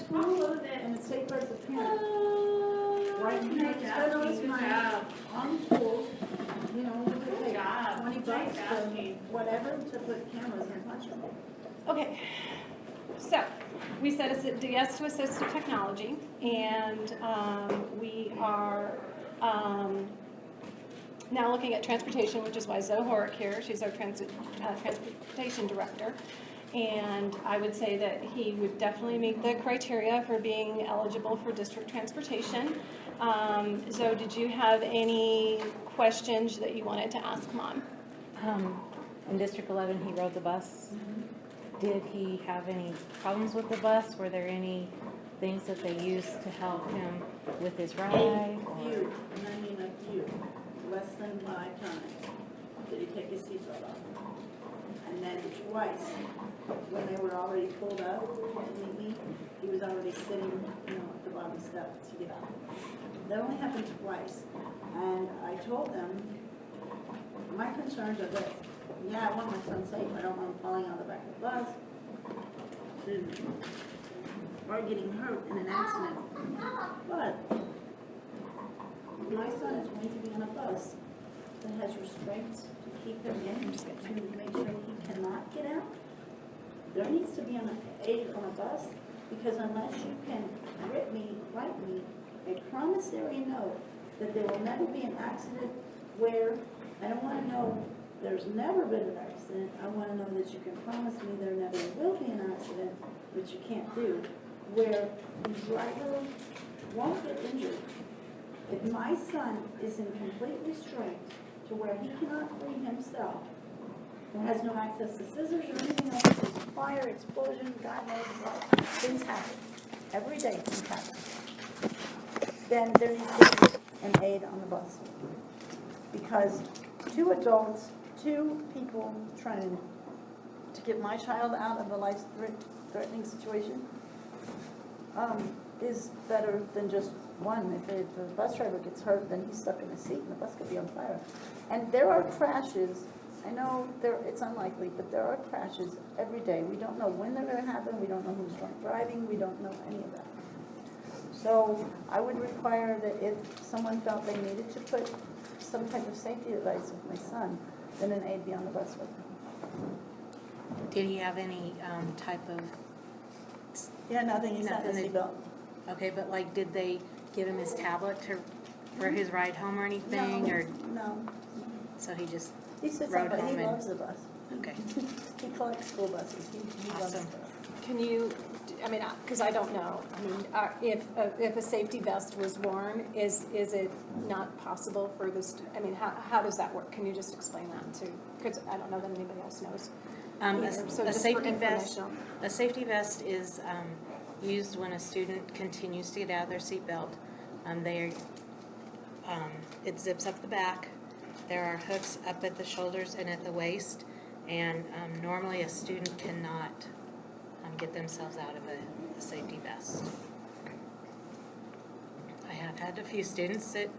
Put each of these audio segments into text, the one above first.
school, and it's safer as a parent. Right here, it's spend all this money on schools, you know, we could pay $20 to whatever to put cameras in classroom. Okay, so we said yes to assistive technology, and we are now looking at transportation, which is why Zoe Horick here. She's our transportation director. And I would say that he would definitely meet the criteria for being eligible for district transportation. Zoe, did you have any questions that you wanted to ask Mom? In District 11, he rode the bus. Did he have any problems with the bus? Were there any things that they used to help him with his ride? A few, and I mean a few, less than 5 times did he take his seatbelt off. And then twice, when they were already pulled up to meet me, he was already sitting, you know, at the bottom step to get out. That only happened twice. And I told them, my concerns are this. Yeah, I want my son safe. I don't want him falling out of the back of the bus or getting hurt in an accident. But my son is going to be on a bus that has restraints to keep him in, to make sure he cannot get out. There needs to be an aid on a bus, because unless you can write me a promissory note that there will never be an accident where, I don't want to know there's never been an accident, I want to know that you can promise me there never will be an accident, which you can't do, where the driver won't get injured. If my son is in complete restraint to where he cannot free himself, and has no access to scissors or anything else, there's fire, explosion, God knows what, things happen. Every day things happen. Then there needs to be an aid on the bus. Because 2 adults, 2 people trying to get my child out of a life-threatening situation is better than just one. If the bus driver gets hurt, then he's stuck in a seat and the bus could be on fire. And there are crashes. I know it's unlikely, but there are crashes every day. We don't know when they're going to happen. We don't know who's drunk driving. We don't know any of that. So I would require that if someone felt they needed to put some type of safety device with my son, then an aide be on the bus with him. Did he have any type of... Yeah, nothing. He's not in Nothing a seatbelt. Okay, but like, did they give him his tablet for his ride home or anything? No. So he just He sits rode on, but he home loves the bus. Okay. He collects school buses. He loves the Awesome. bus. Can you, I mean, because I don't know, I mean, if a safety vest was worn, is it not possible for this, I mean, how does that work? Can you just explain that too? Because I don't know that anybody else knows. So A just for safety vest. informational. A safety vest is used when a student continues to get out of their seatbelt. It zips up the back. There are hooks up at the shoulders and at the waist, and normally a student cannot get themselves out of a safety vest. I have had a few students that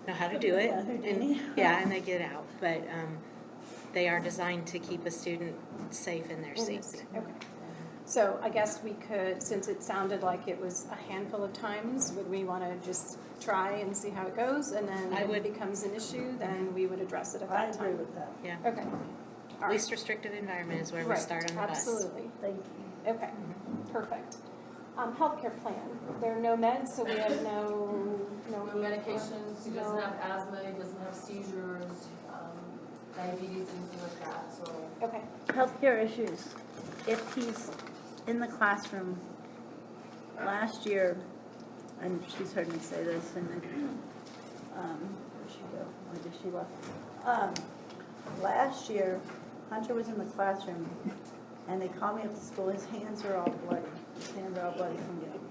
know how to do it, and they get out, but they are designed to keep a student safe in their seat. Okay. So I guess we could, since it sounded like it was a handful of times, would we want to just try and see how it goes? And then if it becomes an issue, then we would address it at I that agree time. with that. Yeah. Okay. All right. Least restricted environment is where we Right. start on the bus. Absolutely. Thank you. Okay. Perfect. Healthcare plan. There are no meds, so we have no medications, he doesn't no- have asthma, he doesn't have seizures, diabetes, anything like that, so. Okay. Healthcare issues. If he's in the classroom, last year, and she's heard me say this, and then, where'd she go? Why did she left? Last year, Hunter was in the classroom, and they called me up to school. His hands are all bloody. His hands are all bloody from getting.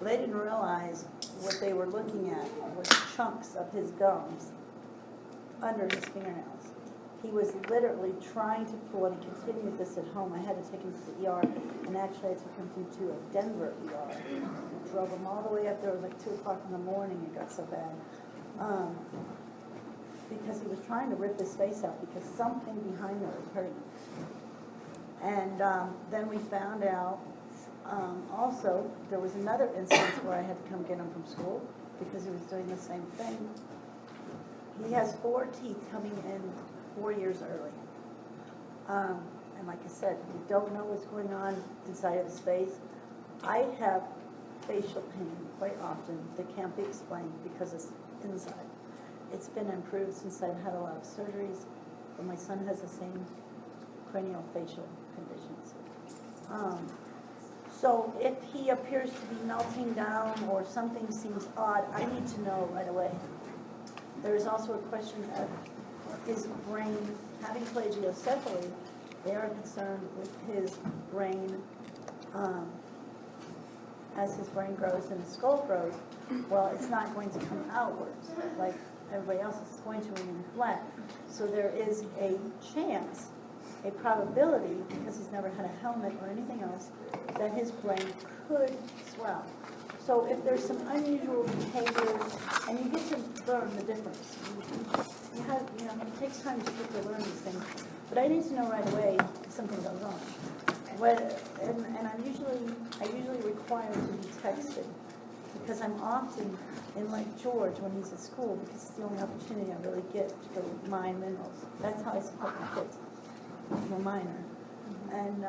They didn't realize what they were looking at was chunks of his gums under his fingernails. He was literally trying to pull, and he continued with this at home. I had to take him to the ER, and actually I took him to a Denver ER. Drove him all the way up there. It was like 2 o'clock in the morning. It got so bad. Because he was trying to rip his face out because something behind there was hurting. And then we found out Also, there was another instance where I had to come get him from school because he was doing the same thing. He has 4 teeth coming in 4 years early. And like I said, we don't know what's going on inside of his face. I have facial pain quite often that can't be explained because it's inside. It's been improved since I've had a lot of surgeries, but my son has the same cranial facial conditions. So if he appears to be melting down or something seems odd, I need to know right away. There is also a question of his brain having plagiocephaly. They are concerned with his brain, as his brain grows and his skull grows. Well, it's not going to come outwards like everybody else. It's going to remain flat. So there is a chance, a probability, because he's never had a helmet or anything else, that his brain could swell. So if there's some unusual behavior, and you get to learn the difference. You have, it takes time to get to learn these things. But I need to know right away if something goes on. And I usually require to be texted because I'm often in Lake George when he's at school because it's the only opportunity I really get to mine minerals. That's how I support my kids. I'm a miner. And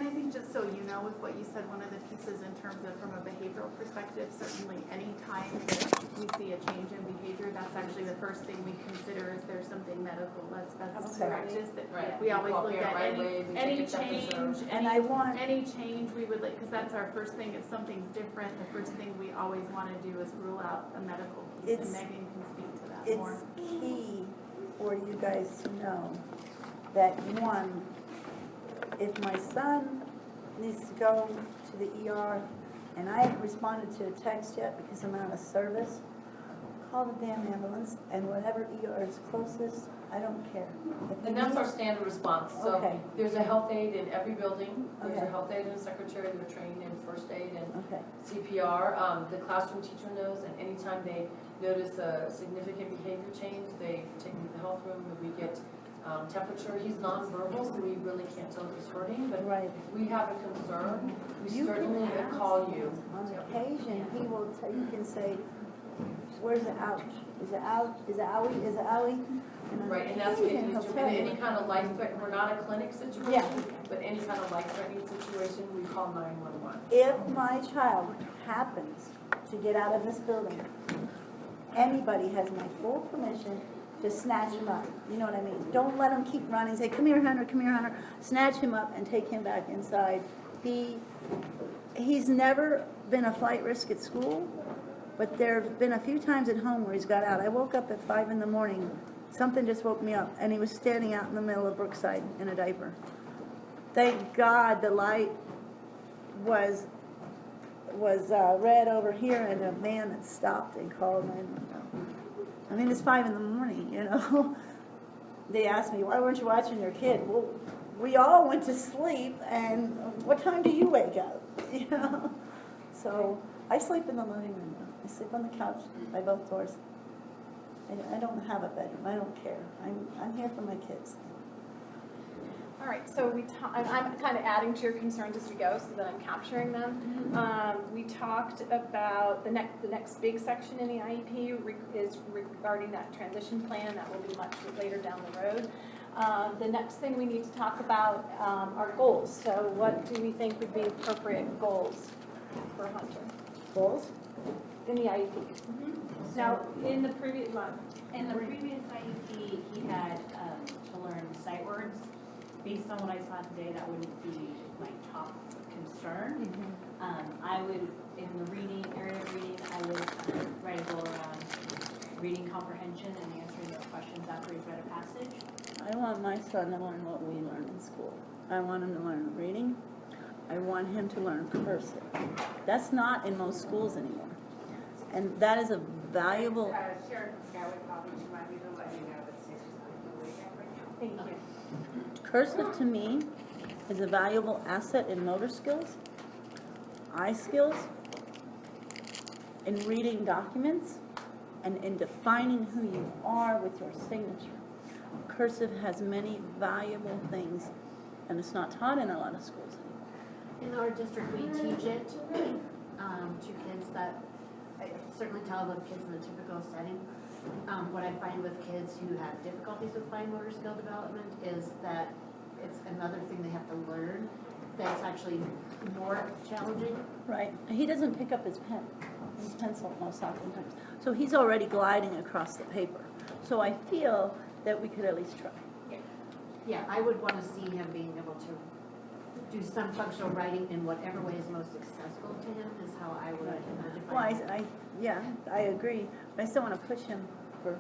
I think just so you know, with what you said, one of the pieces in terms of from a behavioral perspective, certainly any time that we see a change in behavior, that's actually the first thing we consider is there's something medical that's best practice that Right. we always Call look parent at right away, we any take a temperature. change, And I want, any change we would like, because that's our first thing. If something's different, the first thing we always want to do is rule out a medical piece, and Megan can speak to that more. it's key for you guys to know that one, if my son needs to go to the ER and I haven't responded to a text yet because I'm out of service, call the damn ambulance and whatever ER is closest, I don't care. If you And that's need- our standard response. So Okay. there's a health aide in every building. There's Okay. a health aide and a secretary. They're trained in first aid and Okay, CPR. The classroom teacher knows, and anytime they notice a significant behavior change, they take him to the health room and we get temperature. He's nonverbal, so we really can't tell if he's hurting. But right. if we have a concern, we You can certainly ask call you. On occasion, he will you can say, where's the ouch? Is it out? Is it owie? Is it owie? And on Right, and that's occasion, what he'll in tell any you. kind of life threat, we're not a clinic situation, Yeah. but any kind of life threatening situation, we call 911. If my child happens to get out of this building, anybody has my full permission to snatch him up. You know what I mean? Don't let him keep running. Say, come here, Hunter, come here, Hunter. Snatch him up and take him back inside. He's never been a flight risk at school, but there have been a few times at home where he's got out. I woke up at 5 in the morning. Something just woke me up, and he was standing out in the middle of Brookside in a diaper. Thank God the light was red over here, and a man had stopped and called 911. I mean, it's 5 in the morning, They asked me, why weren't you watching your kid? Well, we all went to sleep, and what time do you wake up? So I sleep in the living room. I sleep on the couch by both doors. I don't have a bedroom. I don't care. I'm here for my kids. All right, so I'm kind of adding to your concerns as we go so that I'm capturing them. We talked about the next big section in the IEP is regarding that transition plan. That will be much later down the road. The next thing we need to talk about are goals. So what do we think would be appropriate goals for Hunter Goals? in the IEP? Now, in the previous IEP, he had to learn sight words. Based on what I saw today, that wouldn't be my top concern. I would, in the reading area of reading, I would write a goal around reading comprehension and answering those questions after he's read a passage. I want my son to learn what we learn in school. I want him to learn reading. I want him to learn cursive. That's not in most schools anymore. And that is a valuable... Thank you. Cursive to me is a valuable asset in motor skills, eye skills, in reading documents, and in defining who you are with your signature. Cursive has many valuable things, and it's not taught in a lot of schools anymore. In our district, we teach it to kids that, I certainly tell with kids in the typical setting. What I find with kids who have difficulties with fine motor skill development is that it's another thing they have to learn that's actually more challenging. Right, he doesn't pick up his pencil most oftentimes. So he's already gliding across the paper. So I feel that we could at least try. Yeah, I would want to see him being able to do some functional writing in whatever way is most accessible to him is how I would Well, define it. I agree, but I still want to push him for,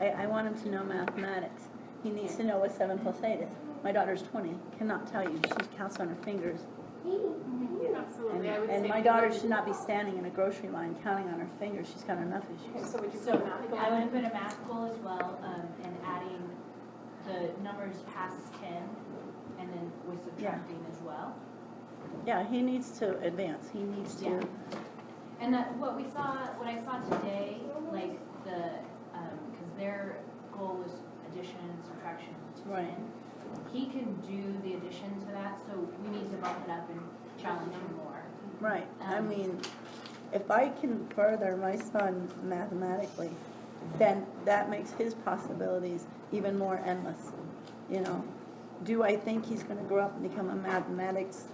I want him to know mathematics. He needs to know what 7 + 8 is. My daughter's 20, cannot tell you, she counts on her fingers. Absolutely, I would say. And my daughter should not be standing in a grocery line counting on her fingers, she's got enough issues. So would you So put math goal I would in? put a math goal as well, and adding the numbers past 10, and then with subtracting as well. Yeah, he needs to advance, he needs to, Yeah. And what I saw today, like because their goal was addition, subtraction to 10. Right. He can do the addition to that, so we need to bump it up and challenge him more. right. I mean, if I can further my son mathematically, then that makes his possibilities even more endless, you know. Do I think he's gonna grow up and become a mathematics,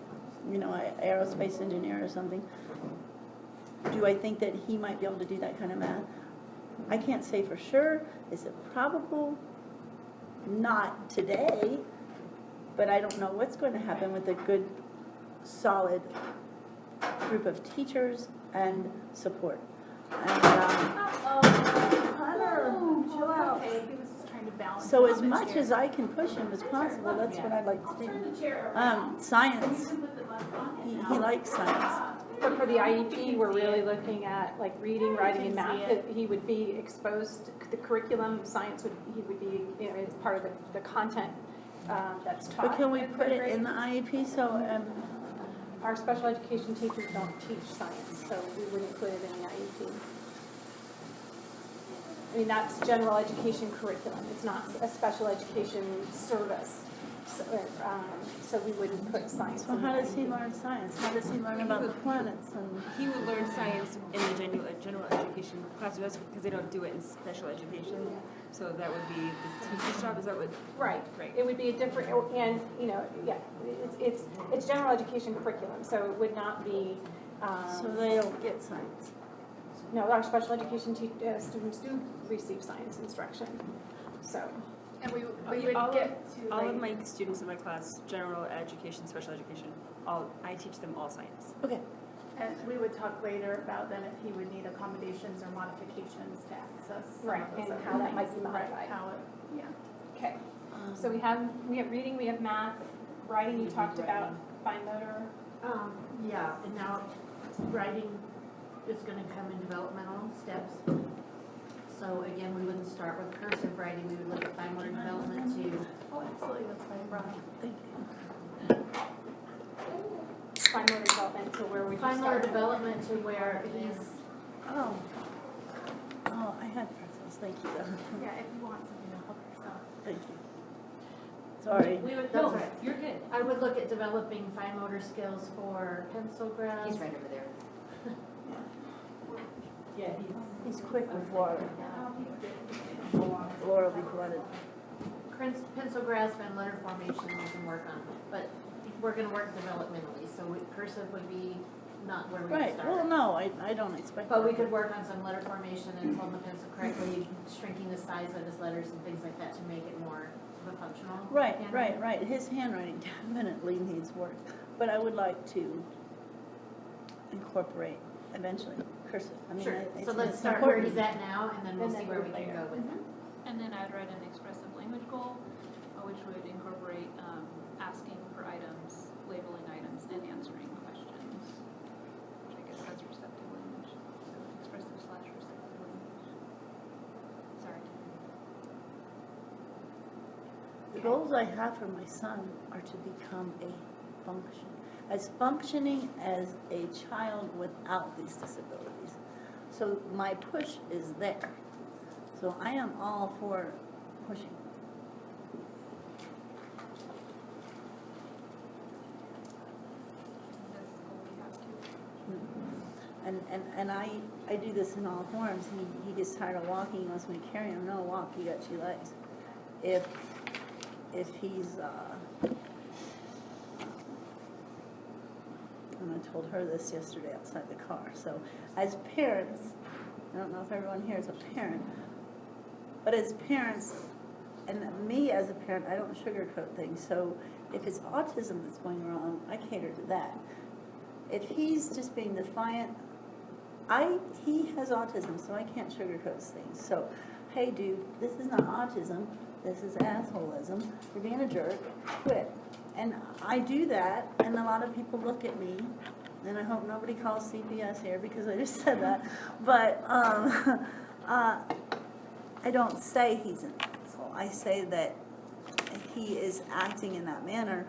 aerospace engineer or something? Do I think that he might be able to do that kind of math? I can't say for sure. Is it probable? Not today, but I don't know what's going to happen with a good, solid group of teachers and support. And, Hunter, chill out. Okay, he was just trying to balance. So it as on the much chair. as I can push him as possible, that's what I'd like to Turn do. the chair around. Science, Put the bus on it he now. likes science. But for the IEP, we're really looking at like reading, writing, and can see math. it. He would be exposed, the curriculum, science he would be, it's part of the content that's taught. But can we in put it grade. in the IEP so, Our special education teachers don't teach science, so we wouldn't put it in the IEP. I mean, that's general education curriculum. It's not a special education service. So we wouldn't put science in so the how does he IEP. learn science? How does he learn about the planets and? He would learn science in the general education class, that's because they don't do it in special education. So that would be the teacher's job, is that what? Right, Right. it would be a different, and, it's general education curriculum, so it would not be, So they don't get science. no, our special education students do receive science instruction, so. And we But would all get to All like. of my students in my class, general education, special education, I teach them all science. Okay. And we would talk later about then if he would need accommodations or modifications to access some Right, of those and other how that might things. be modified. Right, how it, yeah. Okay, so we have reading, we have math, writing, you talked about, fine motor. Yeah, and now writing is gonna come in developmental steps. So again, we wouldn't start with cursive writing, we would look at fine motor development to, Oh, absolutely, that's why I brought it. Thank you. Fine motor development, so where we fine motor development to where he's, Oh, I had pretzels, thank you. Yeah, if you want something to help yourself. Thank you. Sorry. we would, No, that's right. you're good. I would look at developing fine motor skills for pencil grasp. He's right over there. Yeah, He's quick with water. Laura will be flooded. Pencil grasp and letter formation we can work on, but we're gonna work developmentally, so cursive would be not where we would Right, start. well, no, I don't expect. But we that. could work on some letter formation and holding the pencil correctly, shrinking the size of his letters and things like that to make it more of a functional. Right, handwriting. right. His handwriting definitely needs work, but I would like to incorporate eventually cursive. I mean, Sure, it's- so let's it's start where important. he's at now, and then we'll And see then where go we can there. go with it. And then I'd write an expressive language goal, which would incorporate asking for items, labeling items, and answering questions. Which I guess that's receptive language, so expressive/receptive language. Sorry. The goals I have for my son are to become as functioning as a child without these disabilities. So my push is there. So I am all for pushing. and I do this in all forms. He gets tired of walking, he wants me to carry him. No, walk, you got 2 legs. If he's, and I told her this yesterday outside the car. So as parents, I don't know if everyone here is a parent, but as parents, and me as a parent, I don't sugarcoat things. So if it's autism that's going wrong, I cater to that. If he's just being defiant, he has autism, so I can't sugarcoat things. So, hey dude, this is not autism, this is assholism. You're being a jerk, quit. And I do that, and a lot of people look at me, and I hope nobody calls CPS here because I just said that. But I don't say he's an asshole. I say that he is acting in that manner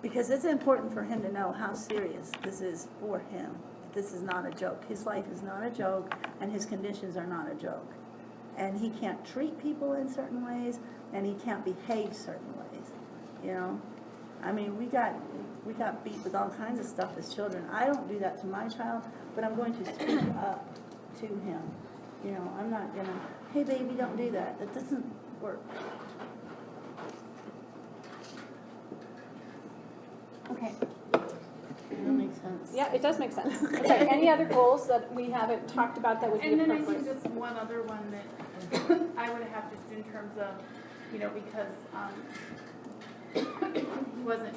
because it's important for him to know how serious this is for him. This is not a joke. His life is not a joke, and his conditions are not a joke. And he can't treat people in certain ways, and he can't behave certain ways. You know, I mean, we got beat with all kinds of stuff as children. I don't do that to my child, but I'm going to speak up to him. You know, I'm not gonna, hey baby, don't do that. That doesn't work. Okay. That makes sense. Yeah, it does make sense. Okay, any other goals that we haven't talked about that would be And then I appropriate? think just one other one that I would have just in terms of, you know, because he wasn't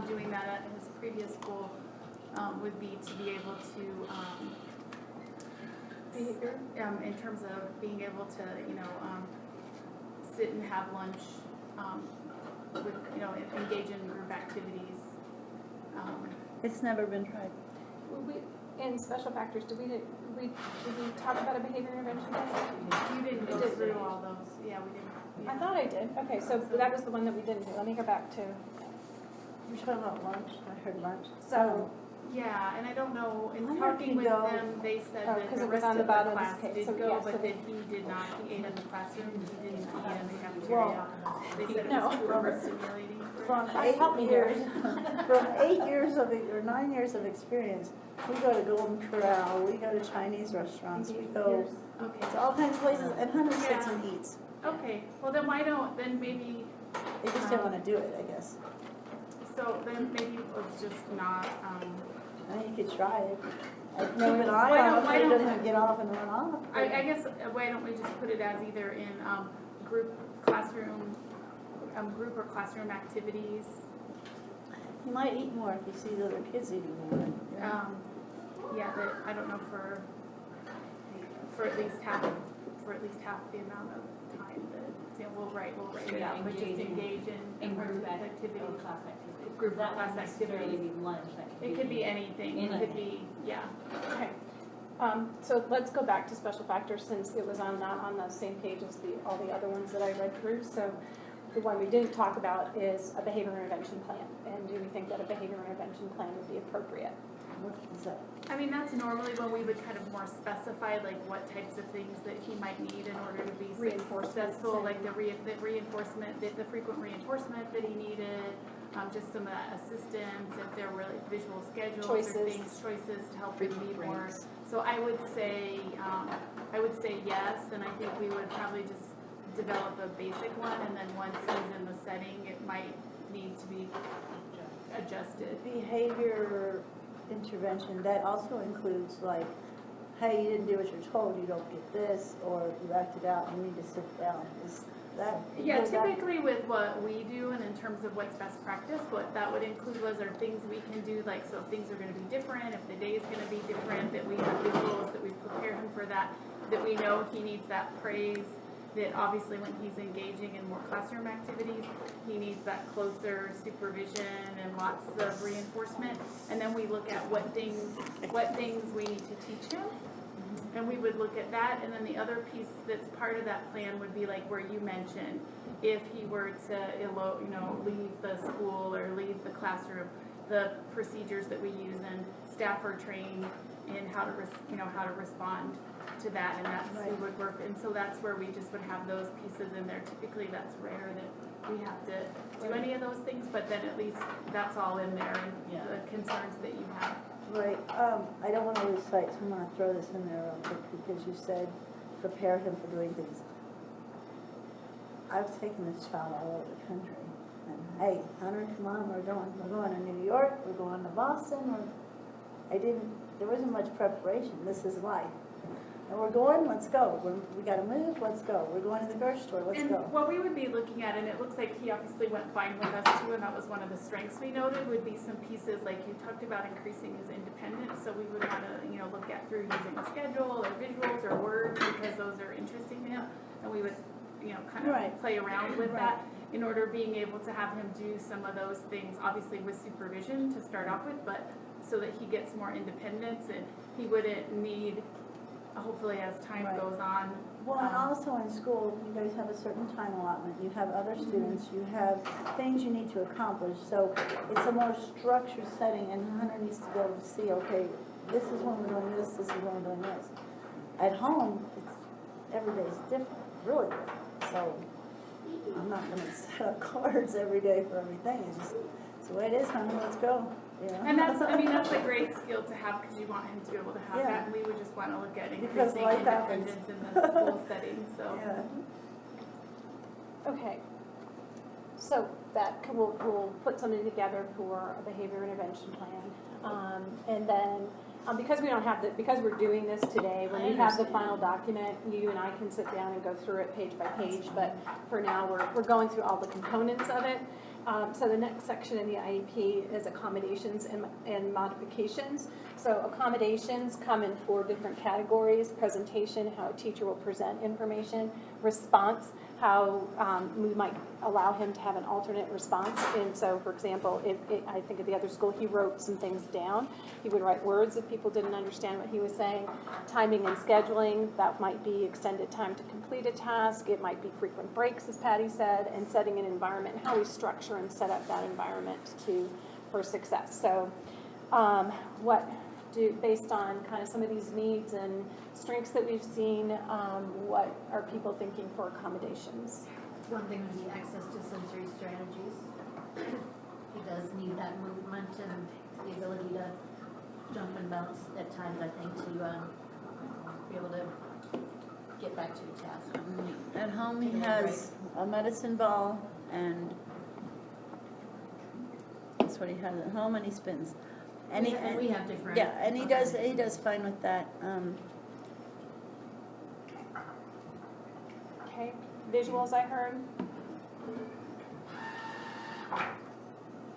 doing that at his previous school, would be to be able to, in terms of being able to, you know, sit and have lunch, with, you know, engage in group activities. It's never been tried. In special factors, did we talk about a behavior intervention plan? You didn't go through all those, yeah, we didn't. I thought I did. Okay, so that was the one that we didn't do. Let me go back to, You're talking about lunch? I heard lunch. so, Yeah, and I don't know, in Why talking don't with you go- them, they said Oh, that 'cause the it was rest on of the the bottom of this class case. did So, go, yeah, so but they- that he did not, he ate in the classroom, he didn't eat in the cafeteria. Well, They said it no. was overstimulating. From Guys, help me here. from 8 years of, or 9 years of experience, we go to Golden Corral, we go to Chinese restaurants, we go Okay, to all kinds of places, and Hunter sits and eats. okay, well then why don't, then maybe, They just didn't wanna do it, I guess. so then maybe let's just not, I mean, you could try it. I'd keep an Why eye don't- on why it, so it don't- doesn't get off and run off. I guess, why don't we just put it as either in, group classroom, group or classroom activities? You might eat more if you see the other kids eating more. Yeah, that, I don't know, for at least half the amount of time that, you know, we'll write it out, but just engage in group activities. class activities. Group That class wouldn't necessarily activities. be lunch, that could be. It could be anything, it could be, yeah. okay. So let's go back to special factors since it was not on the same page as all the other ones that I read through. So the one we didn't talk about is a behavior intervention plan. And do we think that a behavior intervention plan would be appropriate? What is that? I mean, that's normally when we would kind of more specify like what types of things that he might need in order to be successful, like the reinforcement, the frequent reinforcement that he needed, just some assistance, if there were like visual schedules or things, choices to help him be more. So I would say yes, and I think we would probably just develop a basic one, and then once he's in the setting, it might need to be adjusted. Behavior intervention, that also includes like, hey, you didn't do what you're told, you don't get this, or you acted out, you need to sit down. Is that? Yeah, is that- typically with what we do and in terms of what's best practice, what that would include was are things we can do, like, so if things are gonna be different, if the day is gonna be different, that we have visuals, that we prepare him for that we know he needs that praise, that obviously when he's engaging in more classroom activities, he needs that closer supervision and lots of reinforcement. And then we look at what things we need to teach him. And we would look at that, and then the other piece that's part of that plan would be like where you mentioned, if he were to leave the school or leave the classroom, the procedures that we use, and staff are trained in how to, how to respond to that, and that's who Right. would work. And so that's where we just would have those pieces in there. Typically, that's rare that we have to do any of those things, but then at least that's all in there, Yeah. and the concerns that you have. Right, I don't want to lose sight, so I'm going to throw this in there real quick, because you said prepare him for doing things. I've taken this child all over the country, and hey, Hunter, come on, we're going to New York, we're going to Boston, there wasn't much preparation, this is life. And we're going, let's go, we gotta move, let's go, we're going to the grocery store, let's And go. what we would be looking at, and it looks like he obviously went fine with us too, and that was one of the strengths we noted, would be some pieces like you talked about increasing his independence. So we would want to, look at through using a schedule or visuals or words, because those are interesting to him. And we would, kind of Right. play around with Right. that in order being able to have him do some of those things, obviously with supervision to start off with, but so that he gets more independence and he wouldn't need, hopefully as time Right. goes on. Well, and also in school, you guys have a certain time allotment, you have other students, you have things you need to accomplish, so it's a more structured setting, and Hunter needs to be able to see, okay, this is when we're doing this is when we're doing this. At home, every day is different, really different, so I'm not gonna set up cards every day for everything, it's the way it is, Hunter, let's go, And that's a great skill to have, because you want him to be able to have Yeah. that, and we would just want to look at Because increasing life happens. independence in the school setting, so. Yeah. Okay. So we'll put something together for a behavior intervention plan. And then, because because we're doing this today, when we have the final document, you and I can sit down and go through it page by page, but for now, we're going through all the components of it. So the next section in the IEP is accommodations and modifications. So accommodations come in 4 different categories: presentation, how a teacher will present information; response, how we might allow him to have an alternate response. And so, for example, I think at the other school, he wrote some things down. He would write words if people didn't understand what he was saying. Timing and scheduling, that might be extended time to complete a task. It might be frequent breaks, as Patty said, and setting an environment, how we structure and set up that environment for success. So based on kind of some of these needs and strengths that we've seen, what are people thinking for accommodations? One thing would be access to sensory strategies. He does need that movement and the ability to jump and bounce at times, I think, to be able to get back to a task. At home, he has a medicine ball, and that's what he has at home, and he spins. And we have different. Yeah, and he does fine with that. Okay, visuals I heard.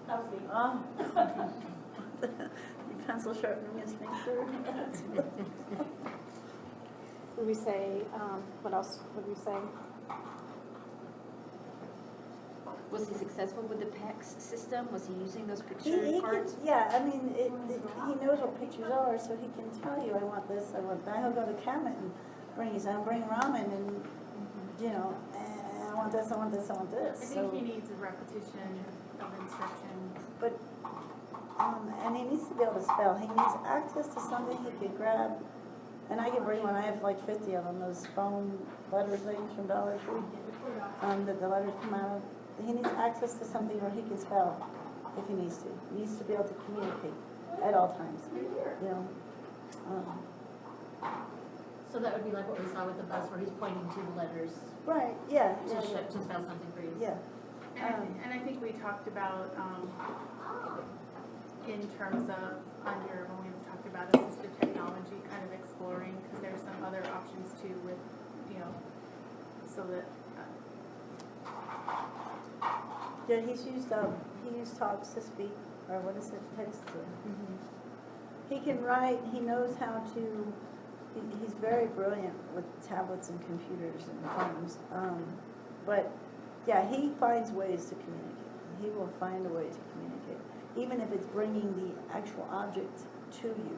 That was me. Oh. The pencil sharpening is thing through. Would we say, what else would we say? Was he successful with the PACS system? Was he using those He picture can, cards? yeah, I mean, he knows what pictures are, so he can tell you, I want this, I want that. He'll go to Camet and bring ramen, and, I want this, I want this, I want I this. think he needs a repetition of instruction. But, and he needs to be able to spell. He needs access to something he could grab, and I can bring one. I have like 50 of them, those foam letter things from Dollar Tree, that the letters come out of. He needs access to something where he can spell if he needs to. He needs to be able to communicate at all times, So that would be like what we saw with the bus, where he's pointing to the letters Right, yeah. to spell something for you. Yeah. And I think we talked about, in terms of when we talked about assistive technology, kind of exploring, because there's some other options too with, so that, Yeah, he used Talks to Speak, or what is it, text to. He can write, he knows how to, he's very brilliant with tablets and computers and phones. But, yeah, he finds ways to communicate. He will find a way to communicate, even if it's bringing the actual object to you.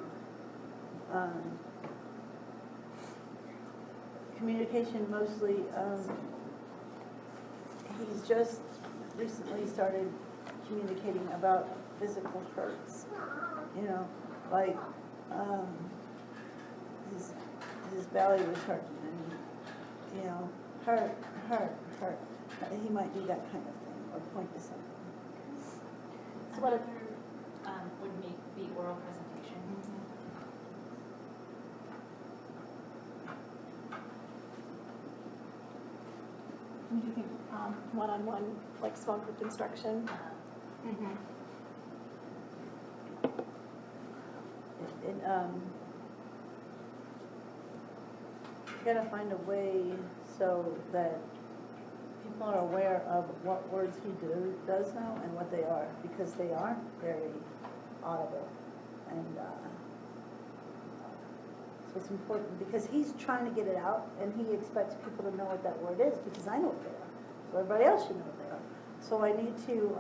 Communication mostly, he's just recently started communicating about physical hurts, you know, like, his belly was hurting and, you know, hurt. He might do that kind of thing or point to something. So what would be oral presentation? Do you think one-on-one, like small group instruction? You gotta find a way so that people are aware of what words he does know and what they are, because they aren't very audible. And so it's important, because he's trying to get it out, and he expects people to know what that word is, because I know what they are. So everybody else should know what they are. So I need to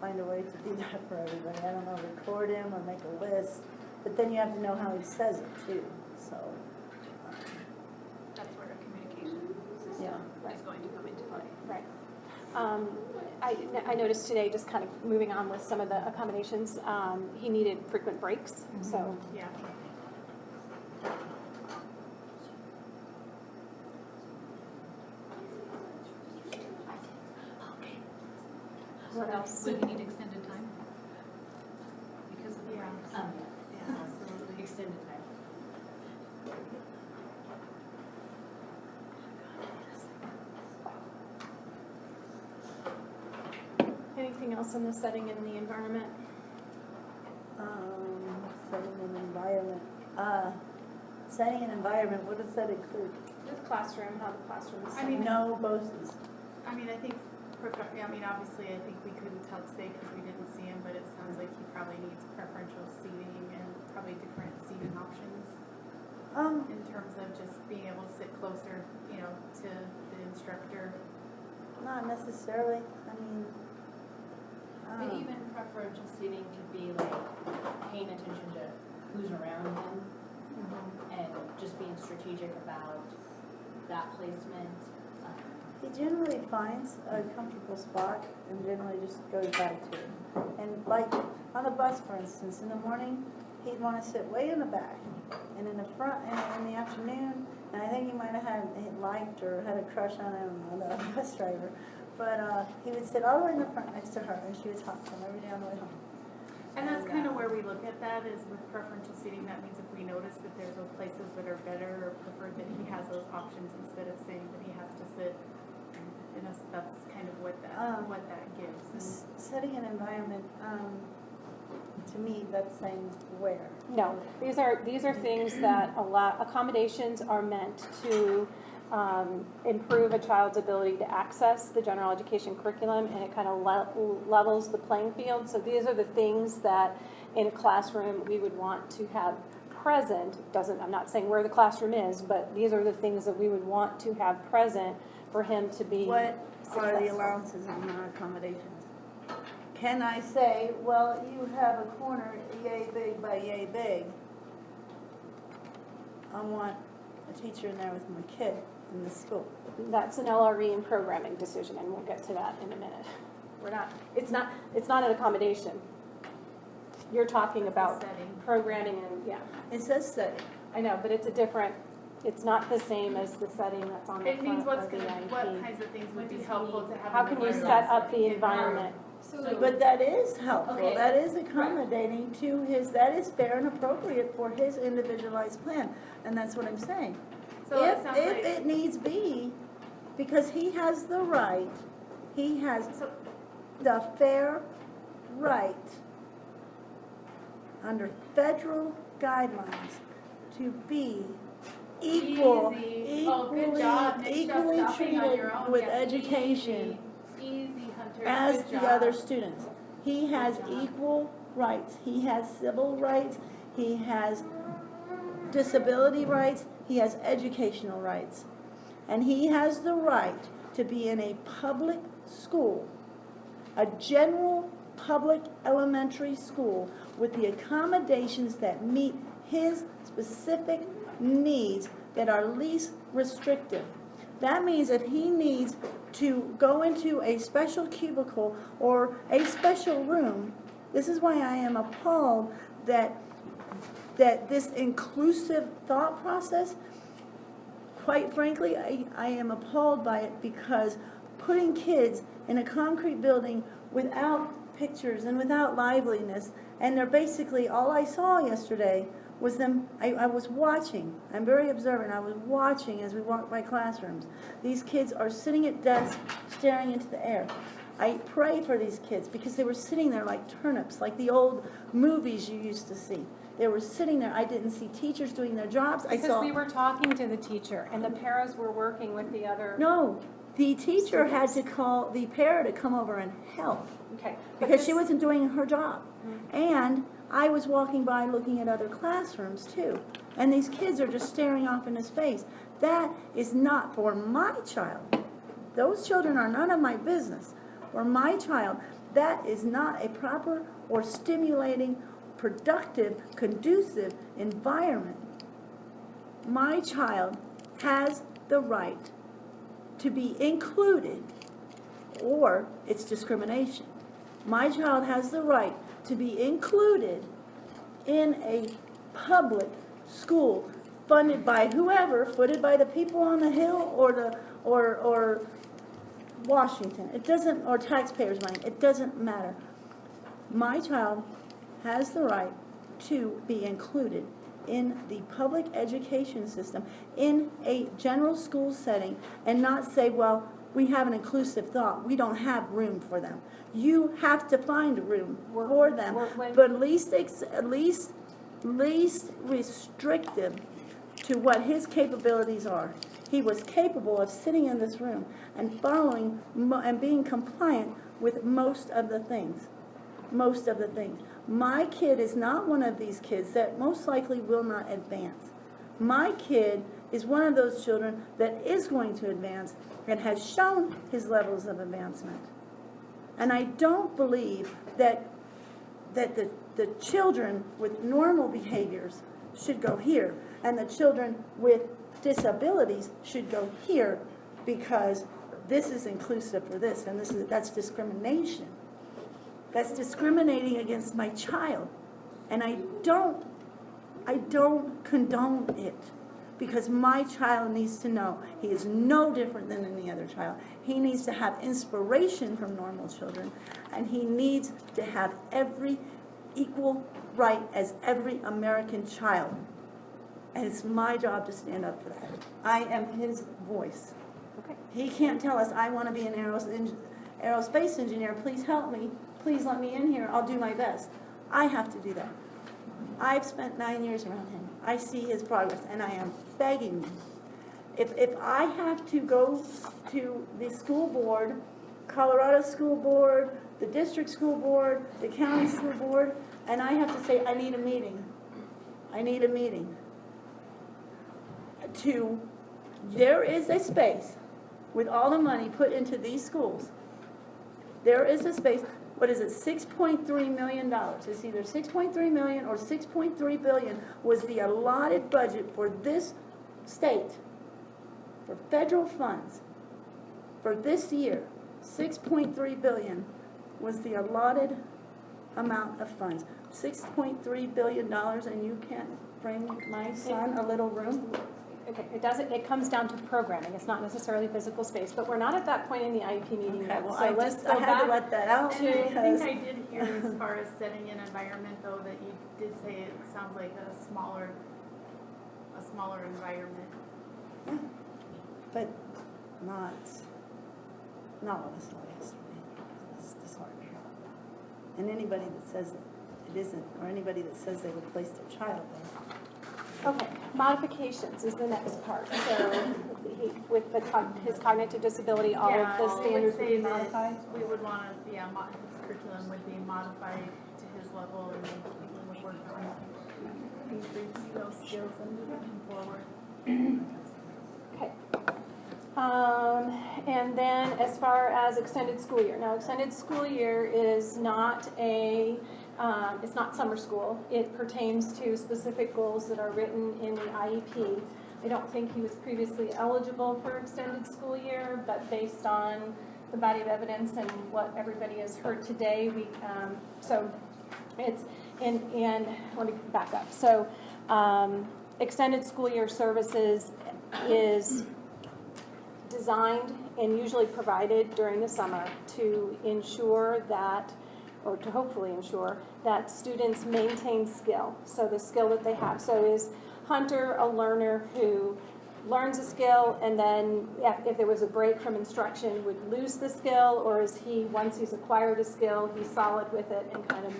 find a way to do that for everybody. I don't know, record him or make a list, but then you have to know how he says it too. So That's where a communication system is going to come into play. Right. I noticed today, just kind of moving on with some of the accommodations, he needed frequent breaks, so. Yeah. What else? Would he need extended time? Because of the breaks? Yeah, absolutely. Extended time. Anything else in the setting and the environment? setting an environment. Setting an environment, what does that include? With classroom, how the classroom is. I mean, No BOSES. I mean, I think, obviously, I think we couldn't tell today because we didn't see him, but it sounds like he probably needs preferential seating and probably different seating options in terms of just being able to sit closer, you know, to the instructor. Not necessarily. I mean, But even preferential seating could be like paying attention to who's around him and just being strategic about that placement. he generally finds a comfortable spot and generally just goes back to it. And like on the bus, for instance, in the morning, he'd want to sit way in the back, and in the front, and in the afternoon, and I think he might have liked or had a crush on him, on the bus driver, but he would sit all the way in the front next to her, and she would talk to him every day on the way home. And that's kind of where we look at that, is with preferential seating. That means if we notice that there's those places that are better or preferred, that he has those options instead of saying that he has to sit. And that's kind of what that gives. Setting an environment, to me, that's saying where. No, these are things that accommodations are meant to improve a child's ability to access the general education curriculum, and it kind of levels the playing field. So these are the things that in a classroom we would want to have present. I'm not saying where the classroom is, but these are the things that we would want to have present for him to be What are the successful. allowances and non-accommodations? Can I say, well, you have a corner yay big by yay big. I want a teacher in there with my kid in the school. That's an LRE and programming decision, and we'll get to that in a minute. It's not an accommodation. You're talking about Setting. programming and, yeah, It says setting. I know, but it's not the same as the setting that's on the It means front of the what IEP. kinds of things would be helpful to have. How in can you the set up the environment? environment? But that is helpful. Okay. That is accommodating to that is fair and appropriate for his individualized plan. And that's what I'm saying. So it If sounds like. it needs be, because he has the right, he has the fair right under federal guidelines to be equal, Easy. Oh, good job. Nice job equally stopping on treated your own. with Yeah, education Easy, Hunter. as Good the job. other students. He has job. equal rights. He has civil rights. He has disability rights. He has educational rights. And he has the right to be in a public school, a general public elementary school with the accommodations that meet his specific needs that are least restrictive. That means if he needs to go into a special cubicle or a special room This is why I am appalled that this inclusive thought process, quite frankly, I am appalled by it, because putting kids in a concrete building without pictures and without liveliness, and they're basically, all I saw yesterday was them, I was watching, I'm very observant, I was watching as we walked by classrooms. These kids are sitting at desks, staring into the air. I pray for these kids, because they were sitting there like turnips, like the old movies you used to see. They were sitting there. I didn't see teachers doing their jobs. Because we were talking to the teacher, and the paras were working with the other. No, the teacher had to call the para to come over and help, Okay. but because she this- wasn't doing her job. And I was walking by looking at other classrooms too. And these kids are just staring off into space. That is not for my child. Those children are none of my business. For my child, that is not a proper or stimulating, productive, conducive environment. My child has the right to be included, or it's discrimination. My child has the right to be included in a public school funded by whoever, footed by the people on the Hill or Washington. It doesn't, or taxpayers' money. It doesn't matter. My child has the right to be included in the public education system in a general school setting, and not say, well, we have an inclusive thought. We don't have room for them. You have to find room for them, but least restrictive to what his capabilities are. He was capable of sitting in this room and following and being compliant with most of the things. Most of the things. My kid is not one of these kids that most likely will not advance. My kid is one of those children that is going to advance and has shown his levels of advancement. And I don't believe that the children with normal behaviors should go here, and the children with disabilities should go here, because this is inclusive for this, and that's discrimination. That's discriminating against my child. And I don't condone it, because my child needs to know he is no different than any other child. He needs to have inspiration from normal children, and he needs to have every equal right as every American child. And it's my job to stand up for that. I am his voice. Okay. He can't tell us, I want to be an aerospace engineer, please help me, please let me in here, I'll do my best. I have to do that. I've spent 9 years around him. I see his progress, and I am begging you. If I have to go to the school board, Colorado School Board, the district school board, the county school board, and I have to say, I need a meeting. There is a space with all the money put into these schools. There is a space, what is it, $6.3 million. It's either $6.3 million or $6.3 billion was the allotted budget for this state, for federal funds, for this year. $6.3 billion was the allotted amount of funds. $6.3 billion, and you can't bring my son a little room? Okay, it comes down to programming. It's not necessarily physical space, but we're not at that point in the IEP meeting Okay, yet. well, So let's go I had to back. let that out And I because think I did hear, as far as setting an environment, though, that you did say it sounds like a smaller environment. but not what I saw yesterday. It was disheartening. And anybody that says it isn't, or anybody that says they would place their child there. Okay, modifications is the next part. So with his cognitive disability, all of the standards would be modified? We would want to, his curriculum would be modified to his level, and we would work on increasing those skills and moving forward. Okay. And then as far as extended school year. Now, extended school year is not it's not summer school. It pertains to specific goals that are written in the IEP. I don't think he was previously eligible for extended school year, but based on the body of evidence and what everybody has heard today, so It's, and let me back up. So, extended school year services is designed and usually provided during the summer to ensure that, or to hopefully ensure, that students maintain skill. So the skill that they have. So is Hunter a learner who learns a skill and then if there was a break from instruction would lose the skill, or is he, once he's acquired a skill, he's solid with it and kind of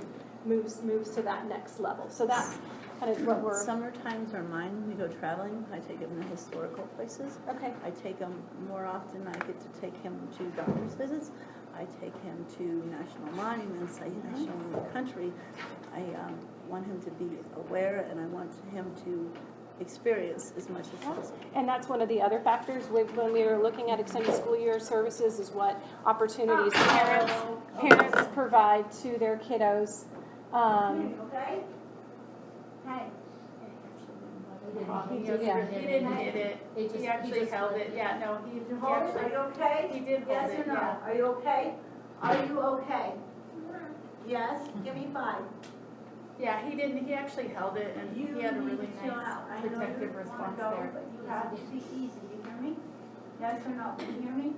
moves to that next level? So that's kind of what we're, Summer times are mine. We go traveling. I take him to historical places. okay. I take him more often. I get to take him to doctor's visits. I take him to national monuments. I show him the country. I want him to be aware, and I want him to experience as much as possible. And that's one of the other factors when we were looking at extended school year services is what opportunities parents provide to their kiddos. Okay? Hey. He did, yeah. didn't hit it. He actually held it. Yeah, no, he Hold it. Are actually, you okay? he did hold Yes it, or no? yeah. Are you okay? Are you okay? Yes? Give me 5. Yeah, he didn't, he actually held it and he had a really nice protective response there. But you have to be easy. You hear me? Yes or no? You hear me?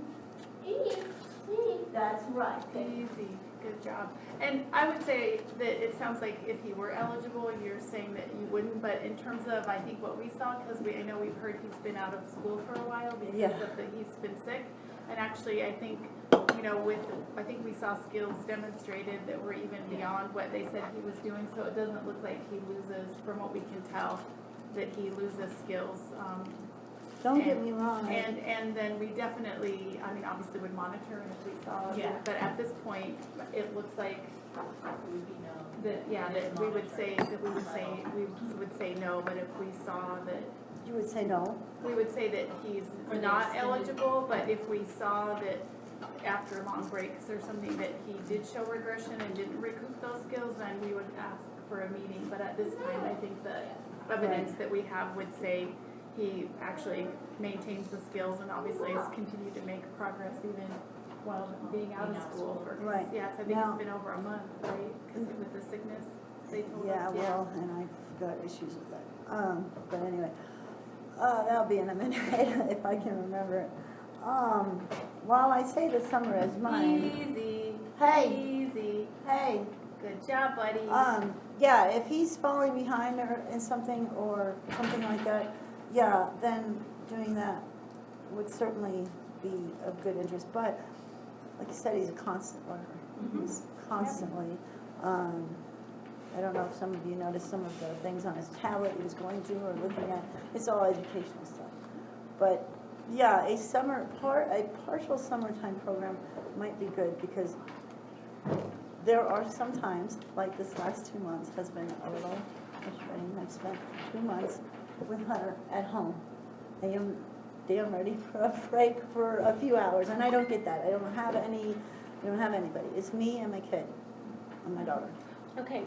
That's right. Easy, good job. And I would say that it sounds like if he were eligible, you're saying that you wouldn't, but in terms of, I think what we saw, because I know we've heard he's been out of school for a while because of he's been sick. And actually, I think, I think we saw skills demonstrated that were even beyond what they said he was doing, so it doesn't look like he loses, from what we can tell, that he loses skills. Don't get me wrong. And then we definitely, obviously would monitor and if we saw, but at this point, it looks like that we would say no, but if we saw that, You would say no? we would say that he's not eligible, but if we saw that after long breaks or something that he did show regression and didn't recoup those skills, then we would ask for a meeting. But at this time, I think the evidence that we have would say he actually maintains the skills and obviously has continued to make progress even while being out of school. Right. Yes, I think Now- it's been over a month, right? Because with the sickness, they told Yeah, us. well, and I've got issues with that. But anyway, that'll be in a minute if I can remember it. While I say the summer is mine. Easy. Hey. Easy. Hey, Good job, buddy. yeah, if he's falling behind or in something or something like that, yeah, then doing that would certainly be of good interest. But like I said, he's a constant learner. He's constantly. I don't know if some of you noticed some of the things on his tablet he was going to or looking at. It's all educational stuff. But yeah, a partial summertime program might be good because there are some times, like this last 2 months has been a little frustrating. I've spent 2 months with Hunter at home. I am damn ready for a break for a few hours, and I don't get that. I don't have anybody. It's me and my kid and my daughter. Okay,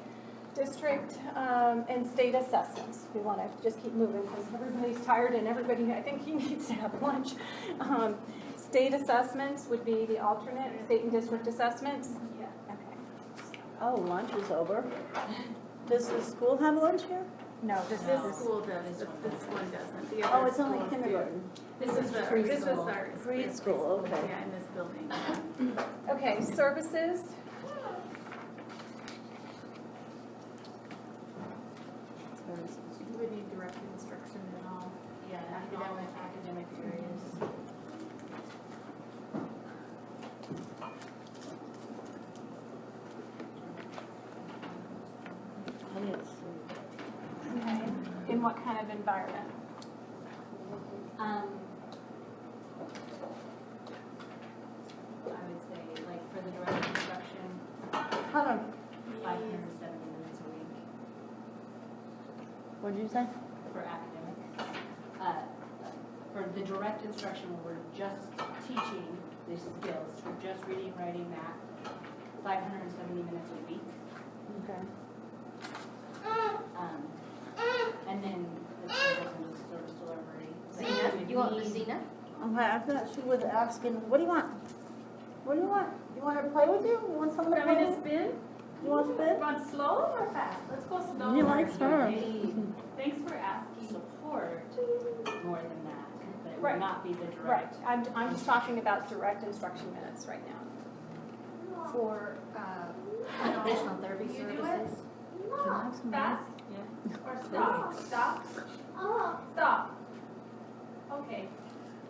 district and state assessments. We want to just keep moving because everybody's tired and everybody, I think he needs to have lunch. State assessments would be the alternate, state and district assessments. Yeah. Okay. Oh, lunch is over. Does the school have lunch here? No, This school does, this one doesn't. The Oh, other it's only schools do. kindergarten. This is our Preschool, okay. Yeah, in this building. Okay, services. You would need direct instruction and all. Yeah, academic areas. Okay. In what kind of environment? I would say, like, for the direct instruction, Hold on. 570 minutes a week What did you say? for academics. For the direct instruction where we're just teaching the skills, for just reading, writing, math, 570 minutes a week. Okay. And then the service delivery. Zena, you want the Zena? Okay, I thought she was asking, what do you want? What do you want? You want her to play with you? You want someone to play with? Spin? You want spit? Want slow or fast? Let's go slow. You like her. Thanks for asking. Support more than that, but it Right. would not be the Right, direct. I'm just talking about direct instruction minutes right now. For, occupational therapy You do it? services. Fast? Yeah. Or stop? Stop? Stop. Okay.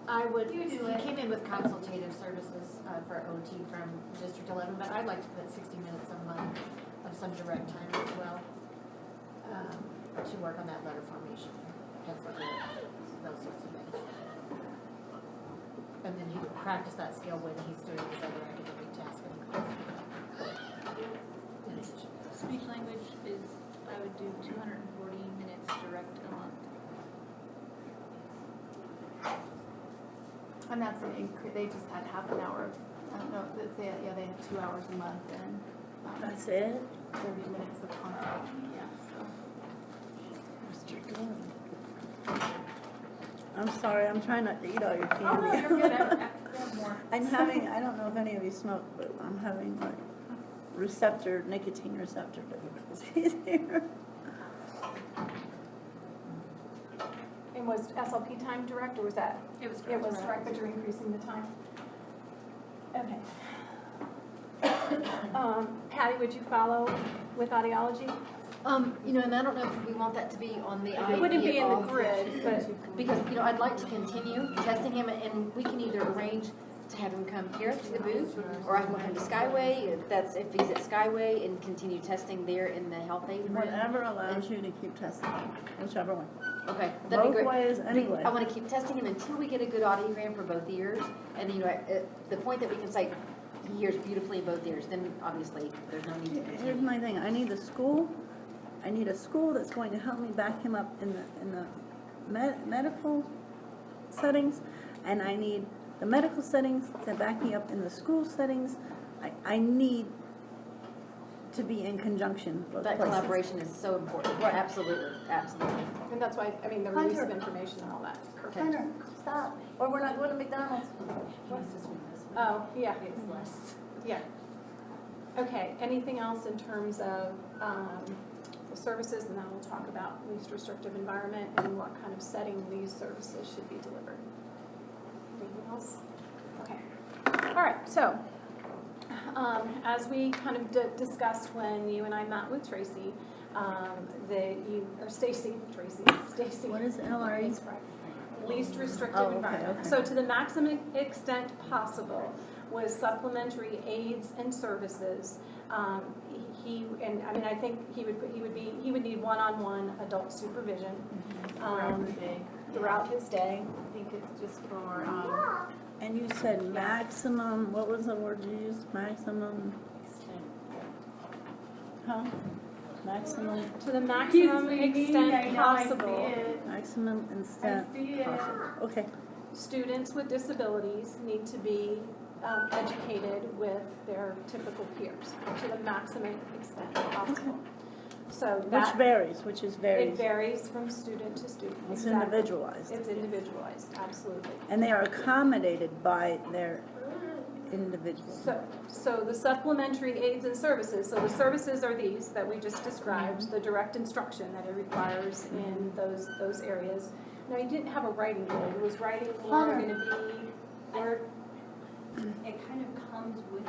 I would, You do he it. came in with consultative services, for OT from District 11, but I'd like to put 60 minutes a month of some direct time as well, to work on that letter formation and for those sorts of things. And then he would practice that skill when he's doing his other academic tasks in the class. In addition. Speech language is, I would do 240 minutes direct a month. And that's an increase, they just had half an hour of, I don't know, they had 2 hours a month and, That's it? 30 minutes of consult, yeah, so. I'm sorry, I'm trying not to eat all your candy. Oh, no, you're good. I have more. I'm having, I don't know if any of you smoke, but I'm having like nicotine receptor difficulties here. And was SLP time direct, or was that? It was It was direct. direct, but you're increasing the time? Okay. Patty, would you follow with audiology? And I don't know if we want that to be on the IEP It wouldn't be at in the all. grid, but Because, I'd like to continue testing him, and we can either arrange to have him come here to the booth, or I can come to Skyway, if he's at Skyway, and continue testing there in the health aid room. Whatever allows you to keep testing, whichever one. Okay, that'd be Both great. ways, anyway. I want to keep testing him until we get a good audiogram for both ears, and at the point that we can say he hears beautifully in both ears, then obviously there's no need to Here's continue. my thing, I need a school that's going to help me back him up in the medical settings, and I need the medical settings to back me up in the school settings. I need to be in conjunction both That places. collaboration is so important. Right. Absolutely, absolutely. and that's why, the release of information and all that. Okay. Hunter, stop, or we're not going to McDonald's. Oh, yeah, It's less. yeah. Okay, anything else in terms of the services, and then we'll talk about least restrictive environment and what kind of setting these services should be delivered. Anything else? Okay. All right, so as we kind of discussed when you and I met with Tracy, Stacy. What is LRE? That's right. Least restrictive Oh, okay, environment. okay. So to the maximum extent possible with supplementary aids and services. I think he would need one-on-one adult supervision Throughout the day. throughout his day. I think it's just for, And you said maximum, what was the word you used, maximum, huh? Maximum, To the maximum extent possible. maximum extent see it. possible. Okay, Students with disabilities need to be educated with their typical peers to the maximum extent possible. So which that, varies, it varies from student to student. It's Exactly. individualized. It's individualized, absolutely. And they are accommodated by their individual. So the supplementary aids and services, so the services are these that we just described, the direct instruction that it requires in those areas. Now, you didn't have a writing goal, was writing more going to be, or It kind of comes with.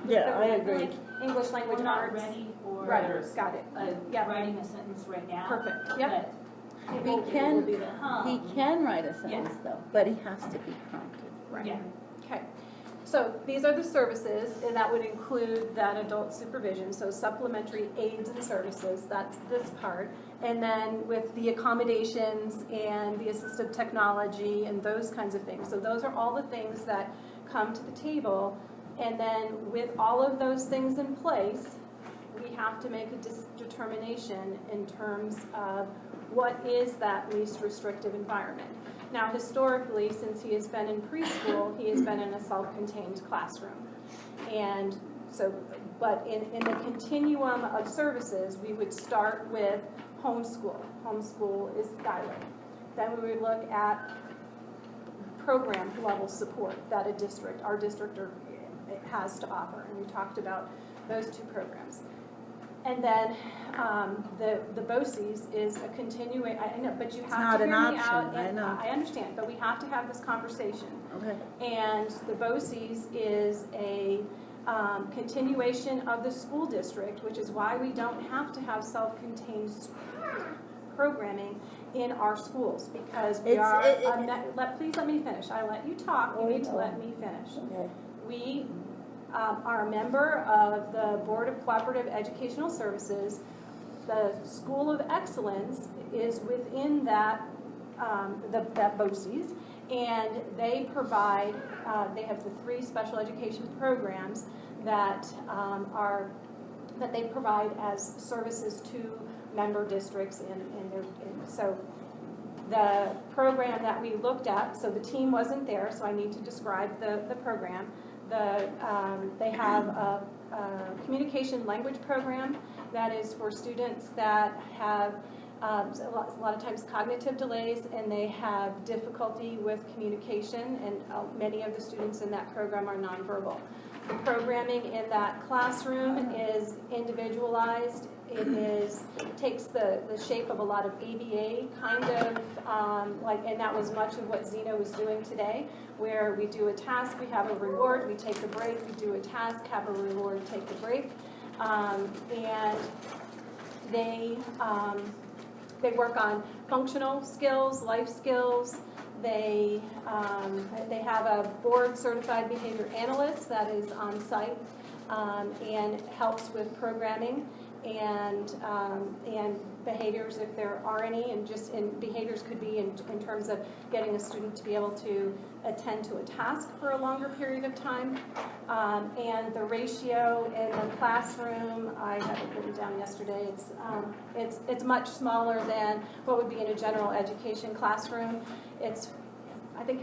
Yeah, I agree. Like, English language we're not arts? ready for. Right, got it. Yeah. Writing a sentence right now. Perfect, yep. But it He will can, be the hum. he can write a sentence though, but he has to be prompted. Right. Yeah. Okay, so these are the services, and that would include that adult supervision, so supplementary aids and services, that's this part. And then with the accommodations and the assistive technology and those kinds of things. So those are all the things that come to the table. And then with all of those things in place, we have to make a determination in terms of what is that least restrictive environment. Now, historically, since he has been in preschool, he has been in a self-contained classroom. And so, but in the continuum of services, we would start with homeschool. Homeschool is Skyway. Then we would look at program level support that our district has to offer. And we talked about those two programs. And then, the BOCES is a I know, but you have not to an hear me option, out. I and know. I understand, but we have to have this conversation. Okay. And the BOCES is a continuation of the school district, which is why we don't have to have self-contained programming in our schools, because we are, please let me finish. I let you talk, you need to let me finish. Okay. We are a member of the Board of Cooperative Educational Services. The School of Excellence is within that, that BOCES, and they provide, they have the 3 special education programs that that they provide as services to member districts so the program that we looked at, so the team wasn't there, so I need to describe the program. They have a communication language program that is for students that have a lot of times cognitive delays, and they have difficulty with communication, and many of the students in that program are nonverbal. The programming in that classroom is individualized. It takes the shape of a lot of ABA kind of, and that was much of what Zena was doing today, where we do a task, we have a reward, we take a break, we do a task, have a reward, take a break. And they work on functional skills, life skills. They have a board certified behavior analyst that is on site and helps with programming and behaviors if there are any, and behaviors could be in terms of getting a student to be able to attend to a task for a longer period of time. And the ratio in the classroom, I had it written down yesterday, it's much smaller than what would be in a general education classroom. I think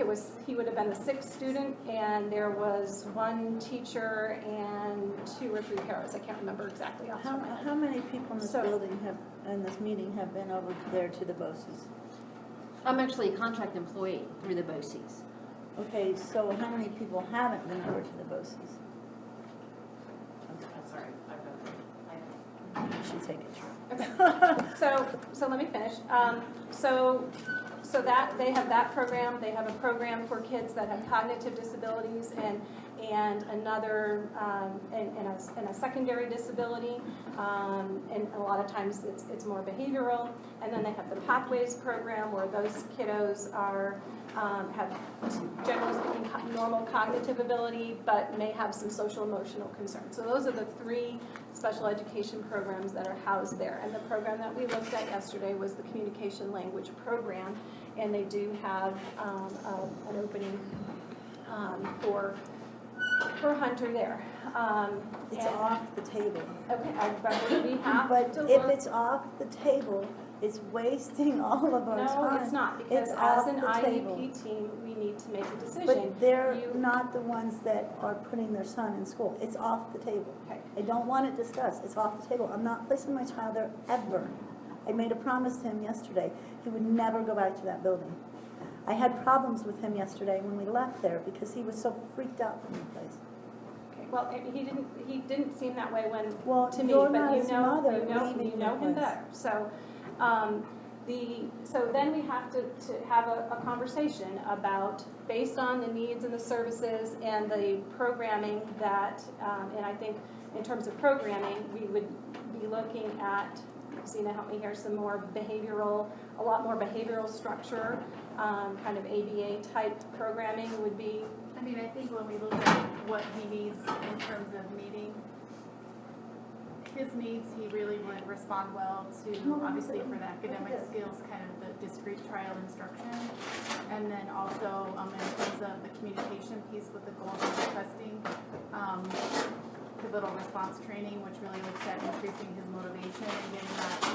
he would have been the 6th student, and there was 1 teacher and 2 or 3 paras. I can't remember exactly off the top of my head. How many people in this building in this meeting have been over there to the BOCES? I'm actually a contract employee through the BOCES. Okay, so how many people haven't been over to the BOCES? I'm sorry, You should take it. Okay. So let me finish. So that they have that program. They have a program for kids that have cognitive disabilities and another and a secondary disability. And a lot of times it's more behavioral. And then they have the Pathways program where those kiddos have generally speaking normal cognitive ability, but may have some social emotional concerns. So those are the 3 special education programs that are housed there. And the program that we looked at yesterday was the communication language program, and they do have an opening for Hunter there. It's off the table. Okay, we have But to if look. it's off the table, it's wasting all of our time. No, it's not, because It's as off an the table. IEP team, we need to make a decision. But they're You- not the ones that are putting their son in school. It's off the table. Okay. I don't want it discussed. It's off the table. I'm not placing my child there ever. I made a promise to him yesterday. He would never go back to that building. I had problems with him yesterday when we left there because he was so freaked out from the place. Okay, well, he didn't seem that way Well, to me, you're but not you his know, mother you know leaving him the place. better. So, so then we have to have a conversation about, based on the needs and the services and the programming that, and I think in terms of programming, we would be looking at, Zena, help me here, some more behavioral, a lot more behavioral structure, kind of ABA type programming would be. I mean, I think when we look at what he needs in terms of meeting his needs, he really would respond well to, obviously for the academic skills, kind of the discrete trial instruction. And then also in terms of the communication piece with the goals of testing, pivotal response training, which really looks at increasing his motivation and getting that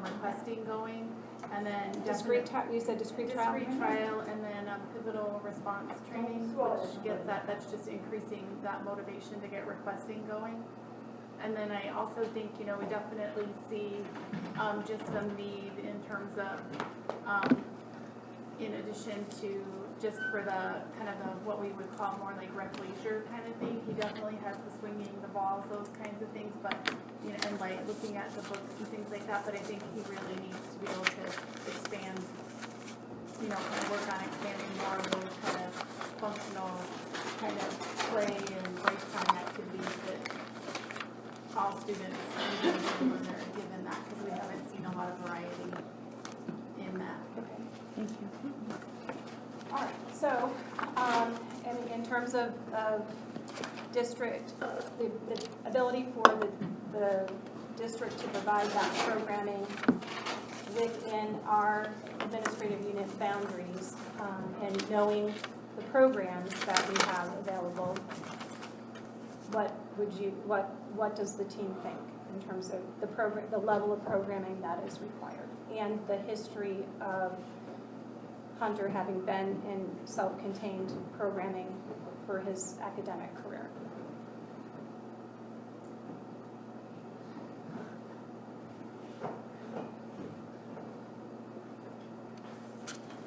requesting going. And then You said discrete trial? Discrete trial, and then pivotal response training, which gets that's just increasing that motivation to get requesting going. And then I also think, we definitely see just some need in terms of in addition to just for the kind of what we would call more like rec leisure kind of thing, he definitely has the swinging, the balls, those kinds of things, but, you know, and like looking at the books and things like that, but I think he really needs to be able to expand, you know, kind of work on expanding more of those kind of functional kind of play and break time activities that all students need to do when they're given that, because we haven't seen a lot of variety in that. Okay. Thank you. All right, so, in terms of district, the ability for the district to provide that programming within our administrative unit boundaries, and knowing the programs that we have available, what does the team think in terms of the level of programming that is required, and the history of Hunter having been in self-contained programming for his academic career?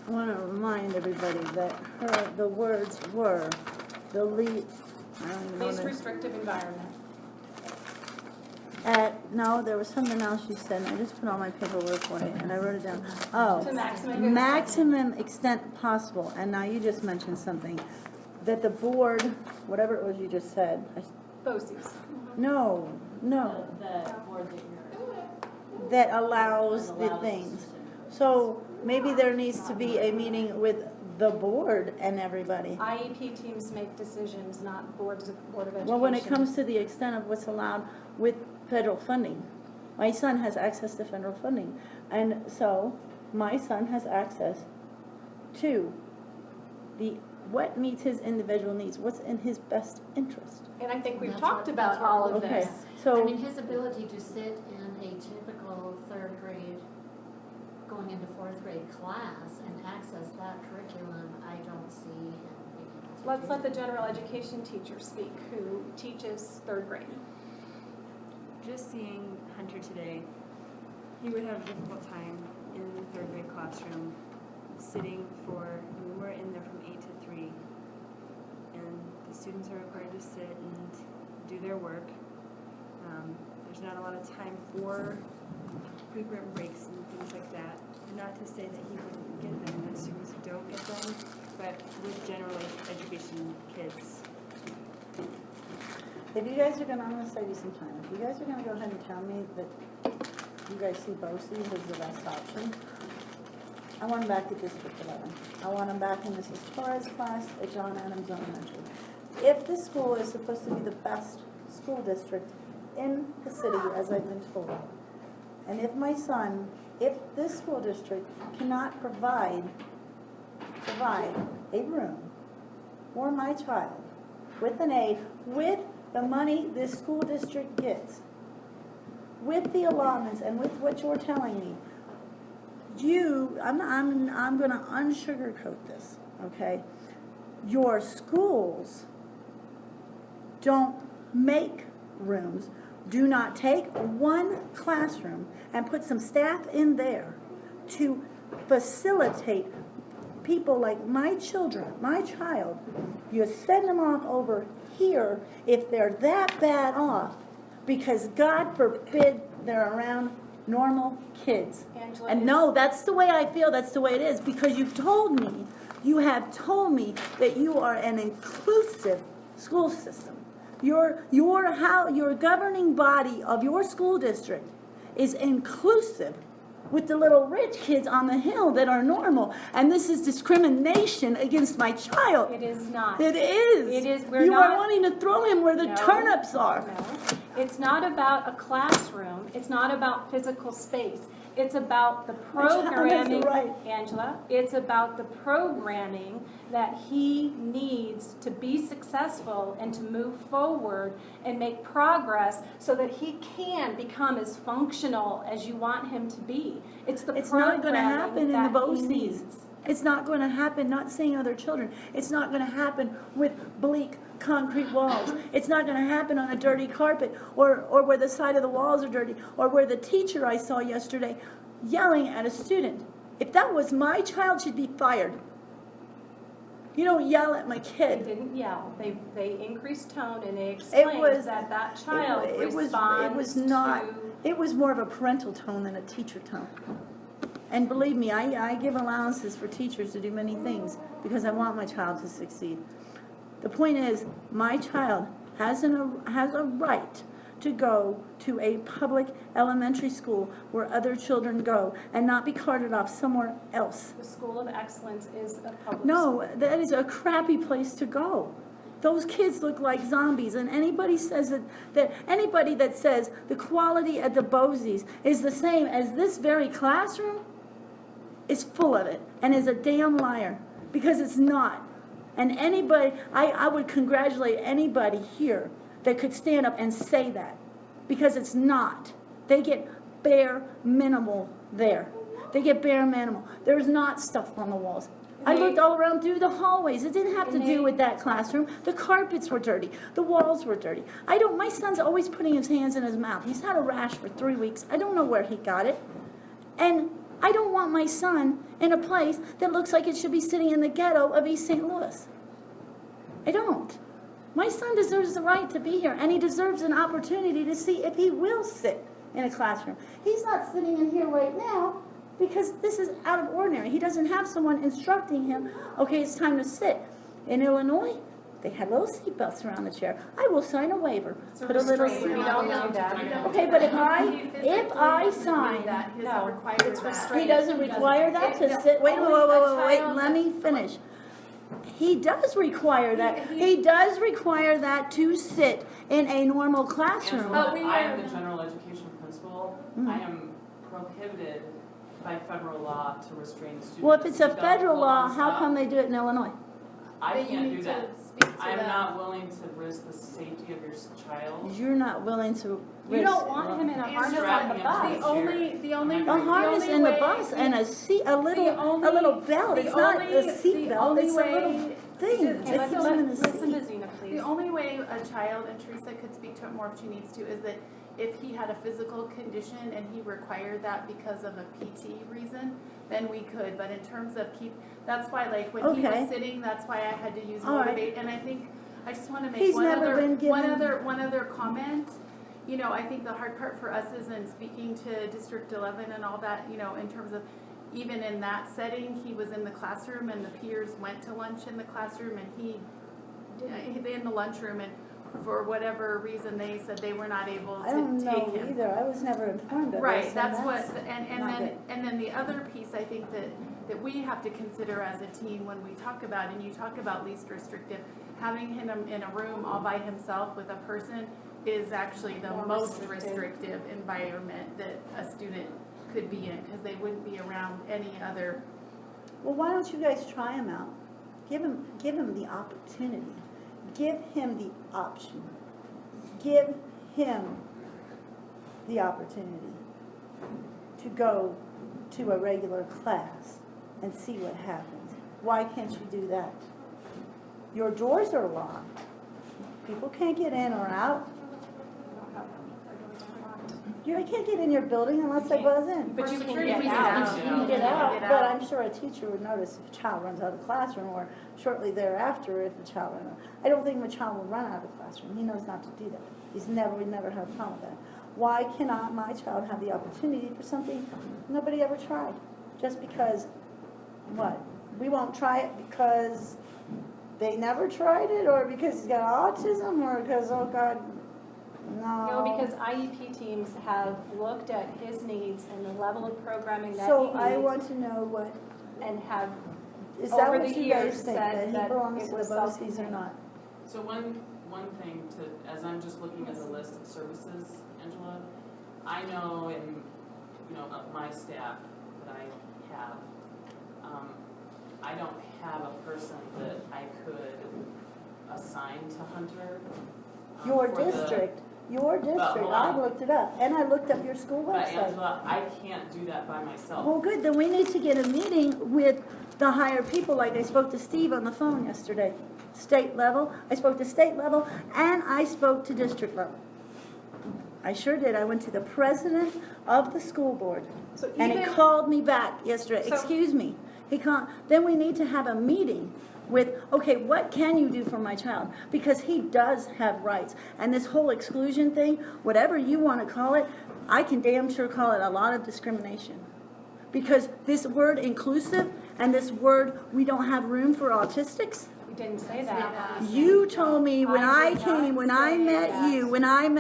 I want to remind everybody that the words were the least, I don't even know. Least restrictive environment. No, there was something else you said, and I just put all my paperwork for it, and I wrote it down. Oh, To maximum. maximum extent possible, and now you just mentioned something, that the board, whatever it was you just said, BOCES. no, The board that you're. that allows the things. So maybe there needs to be a meeting with the board and everybody. IEP teams make decisions, not Board of Education. Well, when it comes to the extent of what's allowed with federal funding, my son has access to federal funding. And so my son has access to what meets his individual needs, what's in his best interest. And I think we've That's talked what- about that's what all we're of Okay, this. I so, mean, his ability to sit in a typical third grade, going into fourth grade class and access that curriculum, I don't see him being able to Let's do let the that. general education teacher speak, who teaches third grade. Just seeing Hunter today, he would have a difficult time in the third grade classroom, sitting we're in there from 8 to 3, and the students are required to sit and do their work. There's not a lot of time for frequent breaks and things like that. And not to say that he wouldn't get them, that students don't get them, but with general education kids, if you guys are gonna, I'm gonna save you some time. If you guys are gonna go ahead and tell me that you guys see BOCES as the best option, I want them back at District 11. I want them back in Mrs. Torres' class at John Adams Elementary. If this school is supposed to be the best school district in the city, as I've been told, and if this school district cannot provide a room for my child with an aide, with the money this school district gets, with the allotments and with what you're telling me, I'm going to unsugarcoat this, okay? Your schools don't make rooms. Do not take one classroom and put some staff in there to facilitate people like my children, my child. You send them off over here if they're that bad off, because God forbid they're around normal kids. Angela, And no, that's the way I feel, that's the way it is, because you have told me that you are an inclusive school system. Your governing body of your school district is inclusive with the little rich kids on the hill that are normal. And this is discrimination against my child. It is not. It is. It is. You are wanting to throw him where the No. turnips are. No. It's not about a classroom. It's not about physical space. It's about the My child has the programming, right. Angela. It's about the programming that he needs to be successful and to move forward and make progress so that he can become as functional as you want him to be. It's the It's not going to programming happen in the that he BOCES. needs. It's not going to happen, not seeing other children. It's not going to happen with bleak concrete walls. It's not going to happen on a dirty carpet or where the side of the walls are dirty or where the teacher I saw yesterday yelling at a student. If that was my child, she'd be fired. You don't yell at my They kid. didn't yell, they increased tone and they was- explained that child It was responds not, to. it was more of a parental tone than a teacher tone. And believe me, I give allowances for teachers to do many things because I want my child to succeed. The point is, my child has a right to go to a public elementary school where other children go and not be carted off somewhere else. The School of Excellence is a public. No, that is a crappy place to go. Those kids look like zombies, and anybody says that anybody that says the quality at the Bosies is the same as this very classroom is full of it and is a damn liar, because it's not. And anybody, I would congratulate anybody here that could stand up and say that, because it's not. They get bare minimal there. They get bare minimal. There's not stuff on the walls. I looked all around through the hallways. It didn't have to do with that classroom. The carpets were dirty. The walls were dirty. My son's always putting his hands in his mouth. He's had a rash for 3 weeks. I don't know where he got it. And I don't want my son in a place that looks like it should be sitting in the ghetto of East St. Louis. I don't. My son deserves the right to be here, and he deserves an opportunity to see if he will sit in a classroom. He's not sitting in here right now because this is out of ordinary. He doesn't have someone instructing him, okay, it's time to sit. In Illinois, they had little seatbelts around the chair. I will sign a waiver. Put a little restraint. We don't do that. Okay, but if I sign, That he doesn't No, require it's that. restraint. he doesn't require that to sit, wait, let me finish. He does require that. He does require that to sit in a normal classroom. Angela, I am the general education principal. Mhm. I am prohibited by federal law to restrain students. Well, if it's a who don't federal go law, on how stop. come they do it in Illinois? I But you can't need do to that. speak to I am them. not willing to risk the safety of your child. You're not willing to You risk. don't want him in a harness on the bus. The only A harness in the way- bus and a seat, a the little belt. the It's not only- a seat the belt. only It's a way- little thing. Okay, It's listen in the to seat. Zena, The please. only way a child, and Teresa could speak to it more if she needs to, is that if he had a physical condition and he required that because of a PT reason, then we could. But in terms of that's why, like, when he Okay. was sitting, that's why I had to use All right. motivate. And I think, I just want to make He's one never been given- one other comment. You know, I think the hard part for us is in speaking to District 11 and all that, you know, in terms of even in that setting, he was in the classroom and the peers went to lunch in the classroom and he in the lunchroom, and for whatever reason, they said they were not able I don't to know take him. either. I was never informed of Right, this. that's and what, not and then the other piece I think that we have to consider as a team when we talk about, and you talk about least restrictive, having him in a room all by himself with a person is actually the More most restrictive. restrictive environment that a student could be in, because they wouldn't be around any other. Well, why don't you guys try him out? Give him the opportunity. Give him the option. Give him the opportunity to go to a regular class and see what happens. Why can't you do that? Your doors are locked. People can't get in or out. You can't get in your building unless they buzz in. But you can security get reasons, out. You can get out, Get but out. I'm sure a teacher would notice if a child runs out of the classroom, or shortly thereafter if a child runs out. I don't think my child will run out of the classroom. He knows not to do that. We never had a problem with that. Why cannot my child have the opportunity for something nobody ever tried? Just because, what? We won't try it because they never tried it, or because he's got autism, or because, oh God, no. No, because IEP teams have looked at his needs and the level of programming that So he I needs want to know what, and have, is that over what the you years guys think, said that he that belongs it to the was BOCES or self-contained. not? So one thing as I'm just looking at the list of services, Angela, I know of my staff that I have, I don't have a person that I could assign to Hunter. Your for the- district, hold I on. looked it up, and I looked up your school But website. Angela, I can't do that by myself. Well, good, then we need to get a meeting with the higher people, like I spoke to Steve on the phone yesterday. State level, I spoke to state level, and I spoke to district level. I sure did. I went to the president of the school board, So and he even- called me back yesterday. So- Excuse me. He called. Then we need to have a meeting with, okay, what can you do for my child? Because he does have rights. And this whole exclusion thing, whatever you want to call it, I can damn sure call it a lot of discrimination. Because this word inclusive and this word we don't have room for autistics. We didn't say that. You told me when I I did came, not when I say met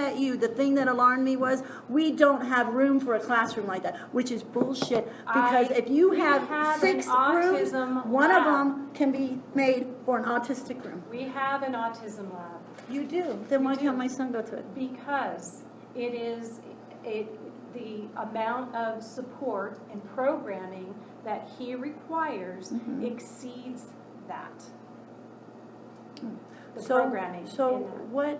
that. you, the thing that alarmed me was we don't have room for a classroom like that, which is bullshit. Because if you we have have 6 an rooms, autism one of lab. them can be made for an autistic room. We have an autism lab You do. Then We why do. can't my son go to it? because the amount of support and programming that he requires Mhm. exceeds that. The So, programming so in that.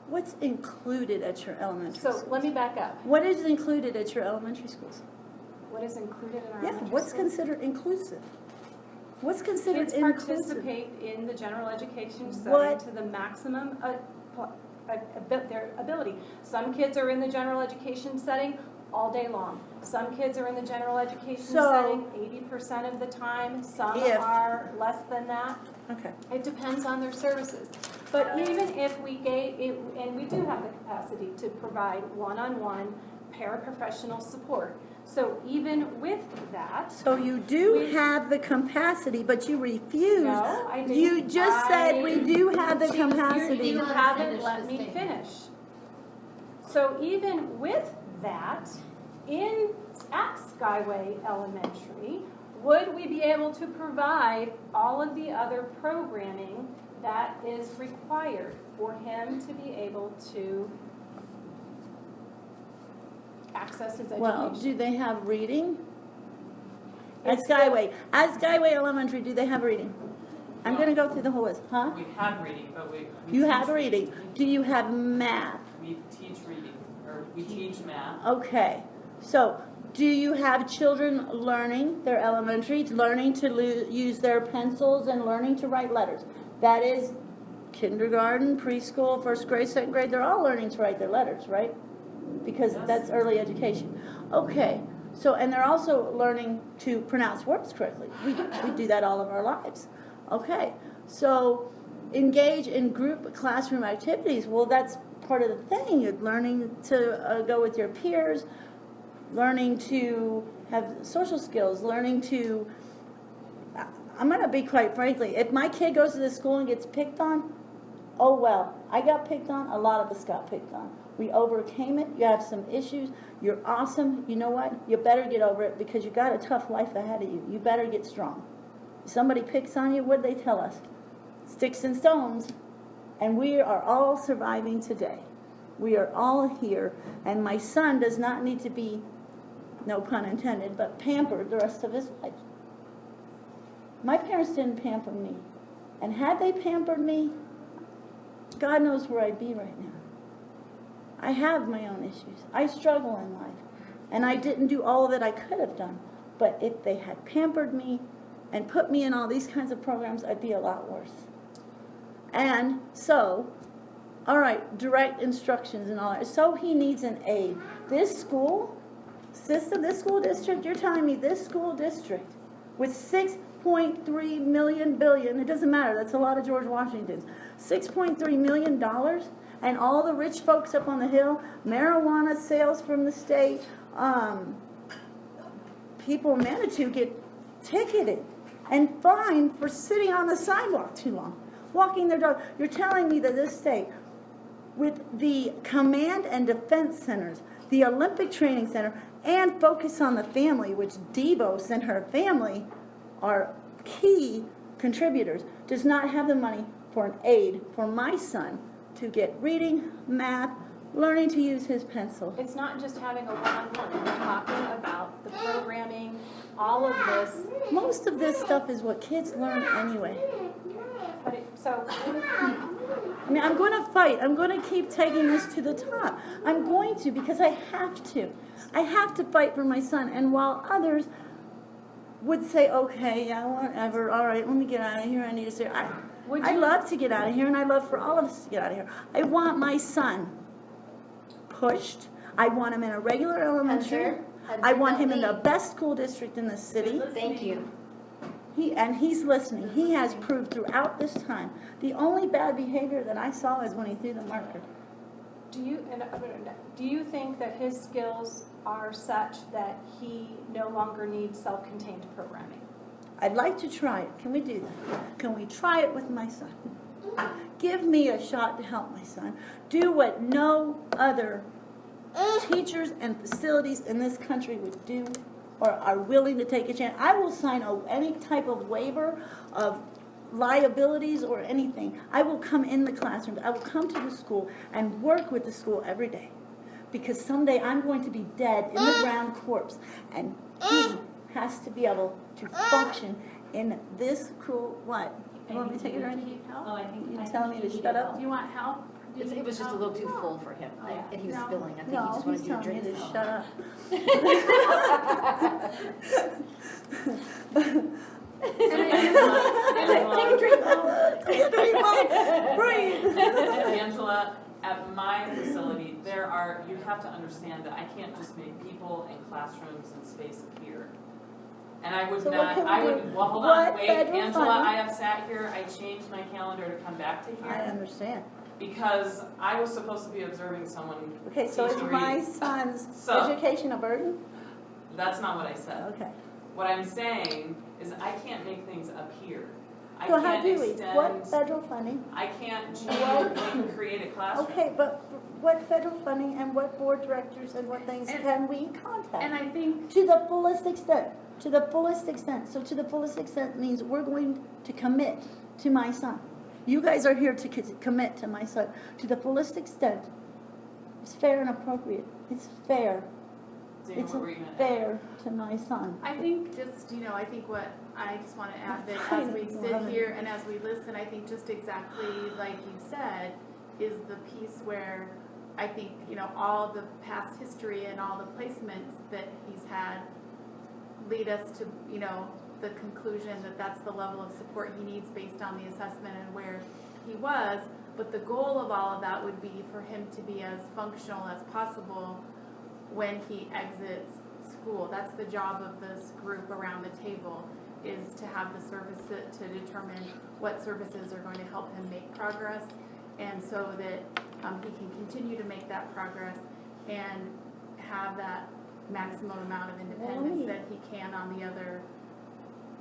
what's included at your elementary So schools? let me back up. What is included at your elementary schools? What is included in our Yeah, elementary what's schools? considered inclusive? What's considered Kids inclusive? participate in the general education setting What? to the maximum their ability. Some kids are in the general education setting all day long. Some kids are in the general education So- setting 80% of the time. Some If- are less than that. Okay. It depends on their services. But even if we gave, and we do have the capacity to provide one-on-one paraprofessional support. So even with that, So you do We- have the capacity, but you refuse. no, I didn't. You just said we do have the She was here, capacity. You Let her haven't finish let the me statement. finish. So even with that, at Skyway Elementary, would we be able to provide all of the other programming that is required for him to be able to access his Well, education? do they have reading? At It's the- Skyway Elementary, do they have reading? I'm gonna go through the whole list, huh? We have reading, but we You teach have reading. Do you have math? We teach reading, or we teach math. Okay, so do you have children learning, they're elementary, learning to use their pencils and learning to write letters? That is kindergarten, preschool, first grade, second grade, they're all learning to write their letters, right? Because Yes. that's early education. Okay, so, and they're also learning to pronounce words correctly. We do that all of our lives. Okay, so engage in group classroom activities. Well, that's part of the thing. You're learning to go with your peers, learning to have social skills, learning to, I'm going to be quite frankly, if my kid goes to this school and gets picked on, oh well, I got picked on, a lot of us got picked on. We overcame it, you have some issues, you're awesome, you know what? You better get over it because you got a tough life ahead of you. You better get strong. Somebody picks on you, what do they tell us? Sticks and stones. And we are all surviving today. We are all here. And my son does not need to be, no pun intended, but pampered the rest of his life. My parents didn't pamper me. And had they pampered me, God knows where I'd be right now. I have my own issues. I struggle in life. And I didn't do all that I could have done. But if they had pampered me and put me in all these kinds of programs, I'd be a lot worse. And so, all right, direct instructions and all that. So he needs an aide. This school system, this school district, you're telling me this school district with 6.3 billion, it doesn't matter, that's a lot of George Washington's, $6.3 million, and all the rich folks up on the hill, marijuana sales from the state, people in Manitou get ticketed and fined for sitting on the sidewalk too long, walking their dog. You're telling me that this state, with the command and defense centers, the Olympic Training Center, and Focus on the Family, which Devos and her family are key contributors, does not have the money for an aid for my son to get reading, math, learning to use his pencil. It's not just having a one-on-one. We're talking about the programming, all of this. Most of this stuff is what kids learn anyway. But so I mean, I'm going to fight. I'm going to keep taking this to the top. I'm going to because I have to. I have to fight for my son. And while others would say, okay, yeah, whatever, all right, let me get out of here. I need to say, I love to get out of here, and I love for all of us to get out of here. I want my son pushed. I want him in a regular elementary. I want him in the best school district in the city. Thank you. He's listening. He has proved throughout this time. The only bad behavior that I saw is when he threw the marker. Do you think that his skills are such that he no longer needs self-contained programming? I'd like to try it. Can we do that? Can we try it with my son? Give me a shot to help my son. Do what no other teachers and facilities in this country would do or are willing to take a chance. I will sign any type of waiver of liabilities or anything. I will come in the classroom. I will come to the school and work with the school every day. Because someday I'm going to be dead in the ground corpse. And he has to be able to function in this cruel, what? You want me to take it or anything? Oh, I think. You telling me to shut up? Do you want help? It was just a little too full for him, and he was No. spilling. I think he No, just he's wanted you to telling me drink to some. shut up. Angela, at my facility, you have to understand that I can't just make people and classrooms and space appear. And I would So what not, can we I do? would, well, hold on, What wait, federal Angela, funding? I have sat here, I changed my calendar to come back to I here understand. because I was supposed to be observing someone Okay, so is teaching my reading. son's So- education a burden? That's not what I said. Okay. What I'm saying is I can't make things appear. I So how can't do we? What extend, federal funding? I can't What? change and create a classroom. Okay, but what federal funding and what board directors and what things And- can we contact? And I think, To the fullest extent, to the fullest extent. So to the fullest extent means we're going to commit to my son. You guys are here to commit to my son to the fullest extent. It's fair and appropriate. It's fair. Dana, It's what were you gonna add? fair to my son. I think just, I think what I just want to add that I as we love sit it. here and as we listen, I think just exactly like you said, is the piece where I think, all the past history and all the placements that he's had lead us to, the conclusion that that's the level of support he needs based on the assessment and where he was. But the goal of all of that would be for him to be as functional as possible when he exits school. That's the job of this group around the table, is to have the service to determine what services are going to help him make progress, and so that he can continue to make that progress and have that maximum amount of independence that he can on the other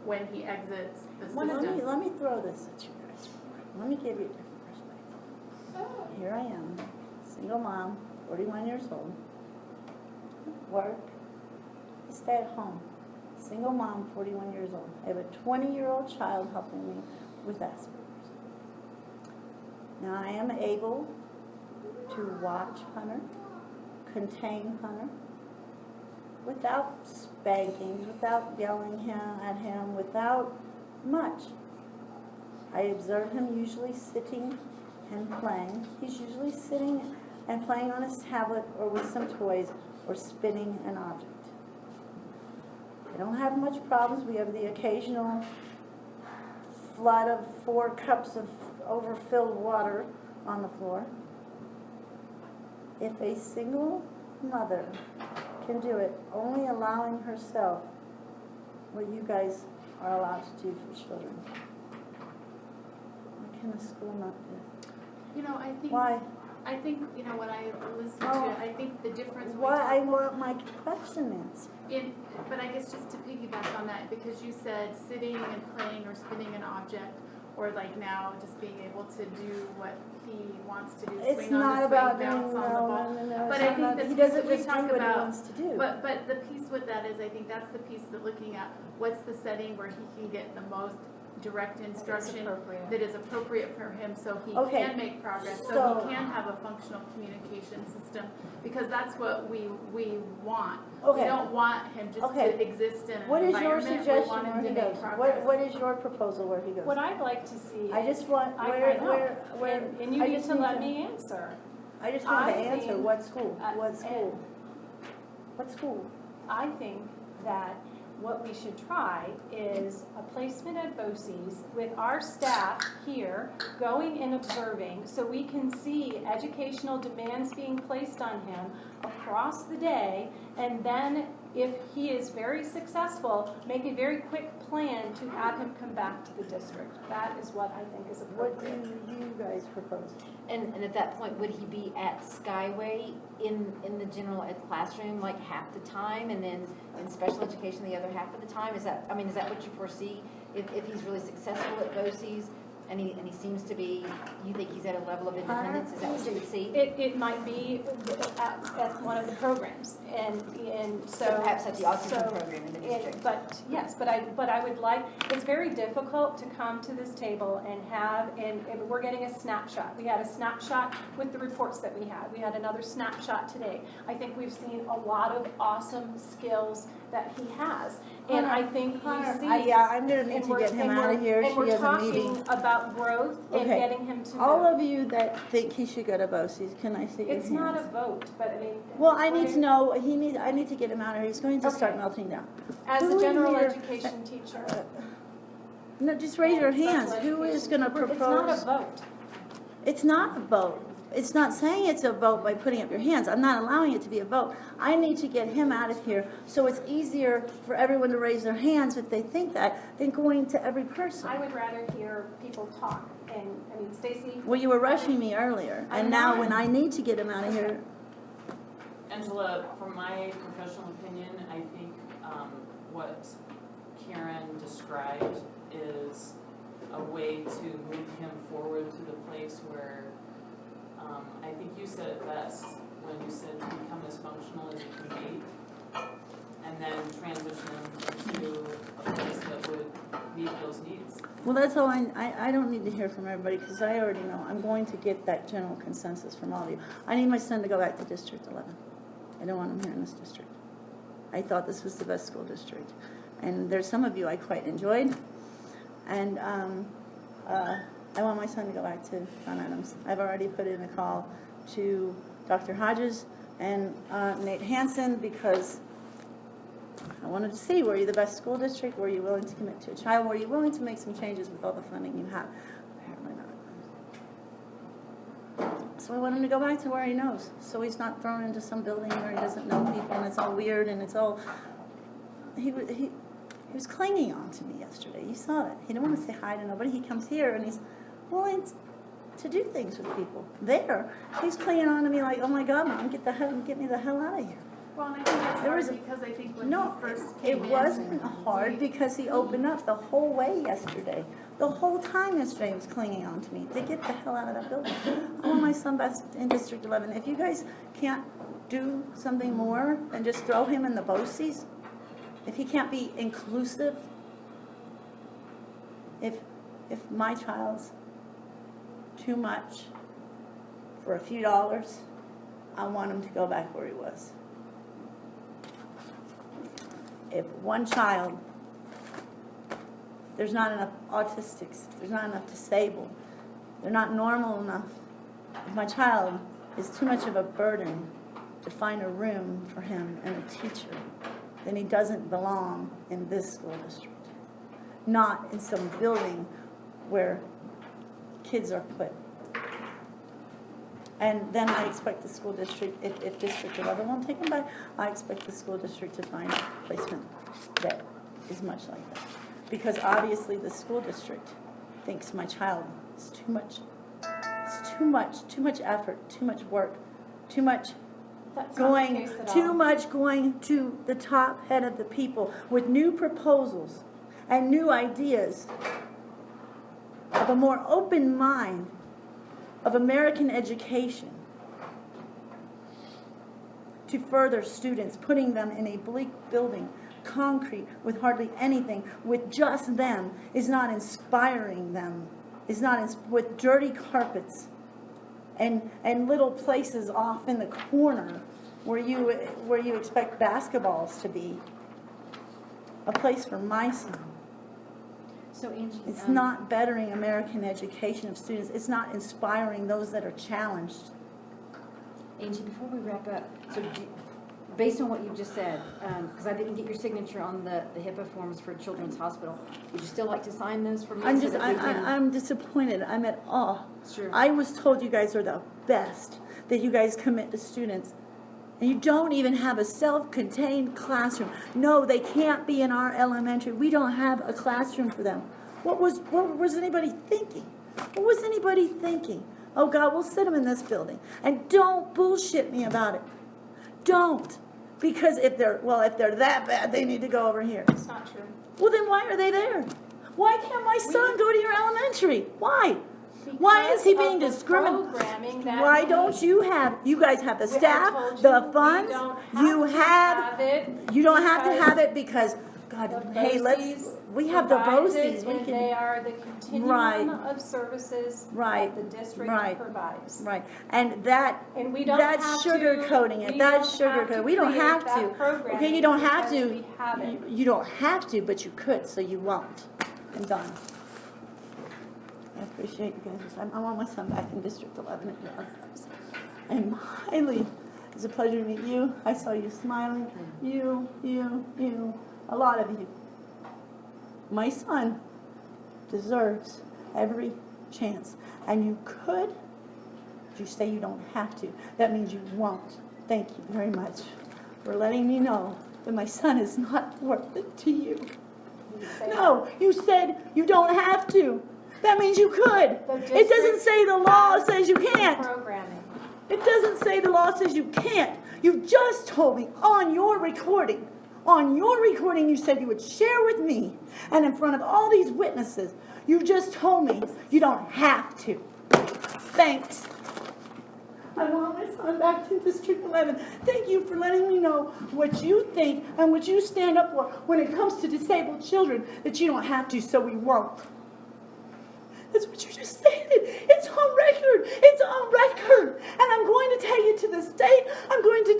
when he exits the system. Let me throw this at you guys. Let me give you a different perspective. Here I am, single mom, 41 years old, work, stay at home. Single mom, 41 years old. I have a 20-year-old child helping me with Asperger's. Now I am able to watch Hunter, contain Hunter, without spankings, without yelling at him, without much. I observe him usually sitting and playing. He's usually sitting and playing on his tablet or with some toys or spinning an object. I don't have much problems. We have the occasional flood of 4 cups of overfilled water on the floor. If a single mother can do it, only allowing herself what you guys are allowed to do for children, what can a school not do? I think. Why? I think, when I listen Oh. to it, I think the difference. when we Why talk- I want my question answered. But I guess just to piggyback on that, because you said sitting and playing or spinning an object, or like now just being able to do what he wants to do, It's swing on not the about swing, doing bounce on the ball. no. But it's I not think about- the he piece doesn't that we just do talk what he about- wants to do. But the piece with that is, I think that's the piece that looking at what's the setting where he can get the most direct instruction appropriate. that is appropriate for him, so he Okay. can make progress, so So- he can have a functional communication system, because that's what we want. We Okay. don't want him just Okay. to exist in an What is your environment, we suggestion want where him he to goes? make progress. What is your proposal where he goes? What I'd like to see. I just want, I where, know. And you I need just to let me answer. I just want to I answer, think- what school? uh, What school? What school? I think that what we should try is a placement at BOCES with our staff here going and observing so we can see educational demands being placed on him across the day, and then if he is very successful, make a very quick plan to have him come back to the district. That is what I think is What do appropriate. you guys propose? And at that point, would he be at Skyway in the general ed classroom like half the time, and then in special education the other half of the time? Is that what you foresee? If he's really successful at BOCES, and he seems to be, you think he's at a level of independence, is that what you would see? It might be at one of the programs, and so. So perhaps at the autism so- program in the It- district. But, yes, but I would like, it's very difficult to come to this table and and we're getting a snapshot. We had a snapshot with the reports that we had. We had another snapshot today. I think we've seen a lot of awesome skills that he has. And I think we see. Yeah, I'm gonna need and to we're- get him and out of we're- here. And She we're has a meeting. talking about growth and Okay. getting him to All move. of you that think he should go to BOCES, can I see your hands? It's not a vote, but I mean. Well, I need to know, I need to get him out of here. He's going to start Okay. melting down. As Who a in general here- education teacher. No, just raise your hands. Special Who is education. gonna propose? It's not a vote. It's not a vote. It's not saying it's a vote by putting up your hands. I'm not allowing it to be a vote. I need to get him out of here so it's easier for everyone to raise their hands if they think that than going to every person. I would rather hear people talk, and, I mean, Stacy. Well, you were rushing me earlier, and I'm now not. when I need to get him out of here, Angela, from my professional opinion, I think what Karen described is a way to move him forward to the place where, I think you said it best when you said become as functional as you can be, and then transition to a place that would meet those needs. well, that's all I don't need to hear from everybody because I already know. I'm going to get that general consensus from all of you. I need my son to go back to District 11. I don't want him here in this district. I thought this was the best school district. And there's some of you I quite enjoyed. And I want my son to go back to John Adams. I've already put in a call to Dr. Hodges and Nate Hansen because I wanted to see, were you the best school district? Were you willing to commit to a child? Were you willing to make some changes with all the funding you have? Apparently not. So I want him to go back to where he knows, so he's not thrown into some building where he doesn't know people and it's all weird and it's all. He was clinging on to me yesterday. You saw it. He didn't want to say hi to nobody. He comes here and he's willing to do things with people. There, he's clinging on to me like, oh my God, Mom, get me the hell out of here. Well, and I think that's There hard was a- because I think when No, he first it came in. wasn't hard because he opened up the whole way yesterday. The whole time yesterday he was clinging on to me to get the hell out of that building. I want my son back in District 11. If you guys can't do something more than just throw him in the BOCES, if he can't be inclusive, if my child's too much for a few dollars, I want him to go back where he was. If one child, there's not enough autistics, there's not enough disabled, they're not normal enough. If my child is too much of a burden to find a room for him and a teacher, then he doesn't belong in this school district. Not in some building where kids are put. And then I expect the school district, if District 11 won't take them back, I expect the school district to find placement that is much like that. Because obviously the school district thinks my child is too much effort, too much work, too much That's not the case at all. going to the top head of the people with new proposals and new ideas of a more open mind of American education to further students, putting them in a bleak building, concrete, with hardly anything, with just them, is not inspiring them, with dirty carpets and little places off in the corner where you expect basketballs to be. A place for my son. So Angie, It's not bettering American education of students. It's not inspiring those that are challenged. Angie, before we wrap up, so based on what you just said, because I didn't get your signature on the HIPAA forms for Children's Hospital, would you still like to sign those for me? I'm so just, that we can- I'm disappointed. I'm at awe. Sure. I was told you guys are the best, that you guys commit to students. And you don't even have a self-contained classroom. No, they can't be in our elementary. We don't have a classroom for them. What was anybody thinking? What was anybody thinking? Oh God, we'll sit them in this building. And don't bullshit me about it. Don't. Because if they're that bad, they need to go over here. It's not true. Well, then why are they there? Why can't my son go to your elementary? Why? Why is he being discriminated? Why don't you guys have the staff, the funds? You don't have to have it because, God, hey, we have the BOCES. We And they can, are the continuum of services Right, that the district right. provides. right. And that, And we don't that's have to. sugarcoating it. That's sugarcoating. We don't have to. Okay, you don't have to. We have it. You don't have to, but you could, so you won't. I'm done. I appreciate you guys. I want my son back in District 11. I'm it's a pleasure to meet you. I saw you smiling. You, a lot of you. My son deserves every chance. And you could, you say you don't have to. That means you won't. Thank you very much for letting me know that my son is not worth it to you. No, you said you don't have to. That means you could. It doesn't say the law says you can't. Programming. It doesn't say the law says you can't. You just told me on your recording you said you would share with me, and in front of all these witnesses, you just told me you don't have to. Thanks. I want my son back to District 11. Thank you for letting me know what you think and what you stand up for when it comes to disabled children, that you don't have to, so we won't. That's what you just stated. It's on record. It's on record. And I'm going to take it to the state. I'm going to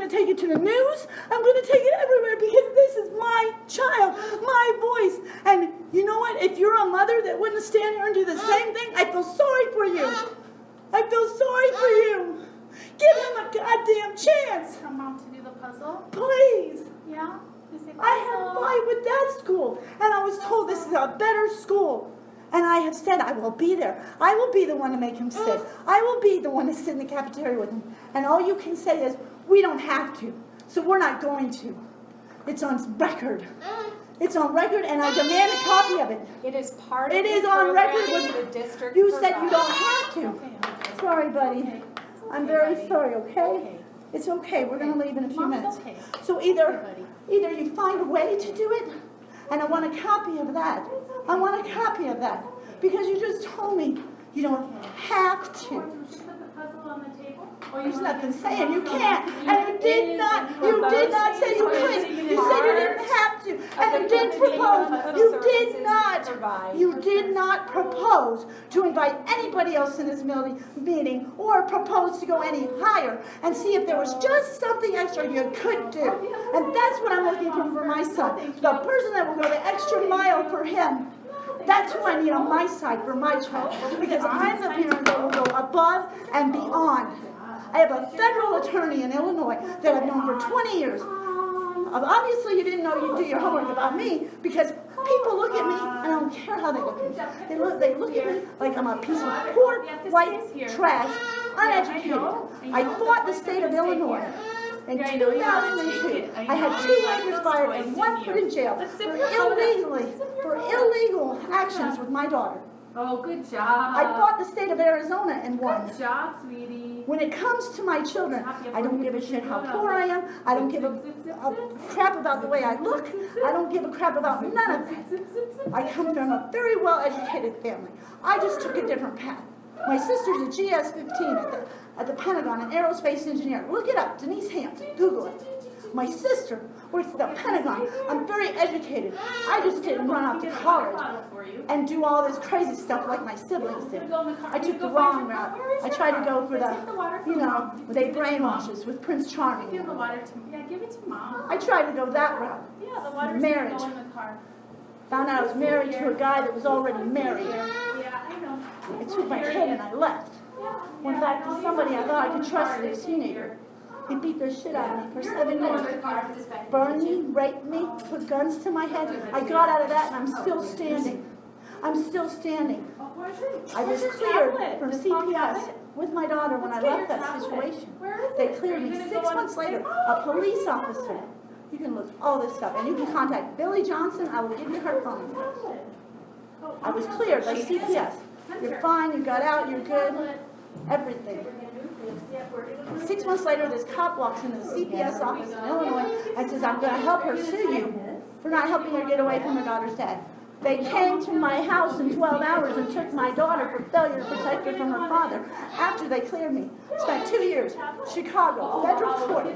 take it to the news. I'm going to take it everywhere because this is my child, my voice. And you know what? If you're a mother that wouldn't stand here and do the same thing, I feel sorry for you. I feel sorry for you. Give him a goddamn chance. Come out to do the puzzle? Please. Yeah? I had a fight with that school. And I was told this is a better school. And I have said, I will be there. I will be the one to make him sit. I will be the one to sit in the cafeteria with him. And all you can say is, we don't have to. So we're not going to. It's on record. It's on record, and I demand a copy of it. It is part of It the is on record programming with the district you said you provides. don't have to. Sorry, buddy. I'm very sorry, okay? It's okay. We're going to leave in a few minutes. So either you find a way to do it, and I want a copy of that. I want a copy of that. Because you just told me you don't have to. There's nothing saying you can't. And you did not say you couldn't. You said you didn't have to. And you didn't propose. You did not propose to invite anybody else in this meeting or propose to go any higher and see if there was just something extra you could do. And that's what I'm looking for my son. The person that will go the extra mile for him. That's who I need on my side for my child. Because I'm the parent that will go above and beyond. I have a federal attorney in Illinois that I've known for 20 years. Obviously, you didn't know you'd do your homework about me because people look at me, and I don't care how they look at me. They look at me like I'm a piece of poor, white trash, uneducated. I fought the state of Illinois. In 2002, I had 2 workers fired and 1 put in jail for illegal actions with my daughter. Oh, good job. I fought the state of Arizona and won. Good job, sweetie. When it comes to my children, I don't give a shit how poor I am. I don't give a crap about the way I look. I don't give a crap about none of that. I come from a very well-educated family. I just took a different path. My sister's a GS-15 at the Pentagon, an aerospace engineer. Look it up, Denise Hamps. Google it. My sister works at the Pentagon. I'm very educated. I just didn't run off to college and do all this crazy stuff like my siblings did. I took the wrong route. I tried to go for the, they brainwash us with Prince Charming. Give the water to me. Yeah, give it to Mom. I tried to go that route. Yeah, the water's Marriage. going in the car. Found out I was married to a guy that was already married. Yeah, I know. I took my kid and I left. Went back to somebody I thought I could trust as a teenager. He beat the shit out of me for 7 years. Burned me, raped me, put guns to my head. I got out of that and I'm still standing. I'm still standing. I was cleared from CPS with my daughter when I left that situation. They cleared me 6 months later, a police officer. You can look all this stuff, and you can contact Billy Johnson. I will give you her phone number. I was cleared by CPS. You're fine, you got out, you're good, everything. 6 months later, this cop walks into the CPS office in Illinois and says, I'm going to help her sue you for not helping her get away from her daughter's dad. They came to my house in 12 hours and took my daughter for failure to protect her from her father after they cleared me. Spent 2 years, Chicago, federal court.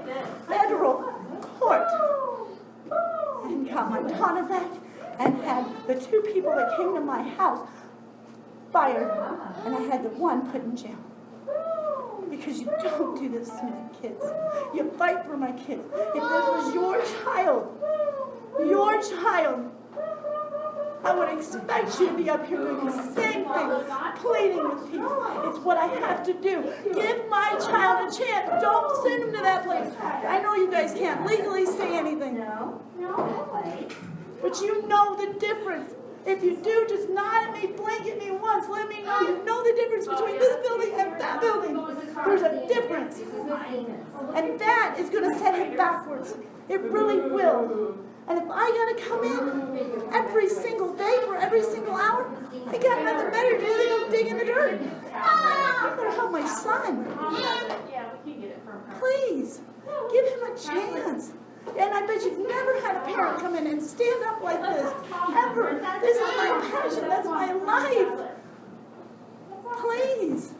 And got my daughter back and had the 2 people that came to my house fired, and I had the one put in jail. Because you don't do this to my kids. You fight for my kids. If this was your child, I would expect you to be up here doing the same thing, pleading with people. It's what I have to do. Give my child a chance. Don't send him to that place. I know you guys can't legally say anything. No. But you know the difference. If you do, just nod at me, blink at me once. Let me know you know the difference between this building and that building. There's a difference. And that is going to set him backwards. It really will. And if I got to come in every single day for every single hour, I got nothing better to do than go dig in the dirt. I'm going to help my son. Please, give him a chance. And I bet you've never had a parent come in and stand up like this, ever. This is my passion. That's my life. Please,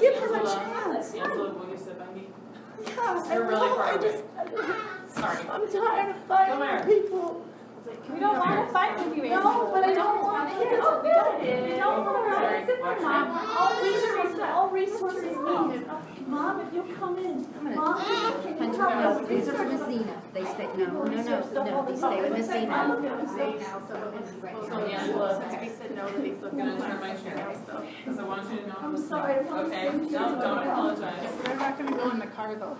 give him a chance. Angela, will you sit by me? Yeah, You're really far away. Sorry. I'm tired of fighting with people. We don't want to fight with you, Angela. No, but I don't want kids. We don't want Sorry. to Mom. All resources needed. Mom, if you'll come in. Mom, can you come No, in? these are for Miss Zena. They stay, no, they stay with Miss I Zena. was gonna say now, so So Angela, since we said no to these, I'm gonna turn my chair, because I want you to know. I'm sorry. Okay, don't apologize. we're not gonna go in the car though.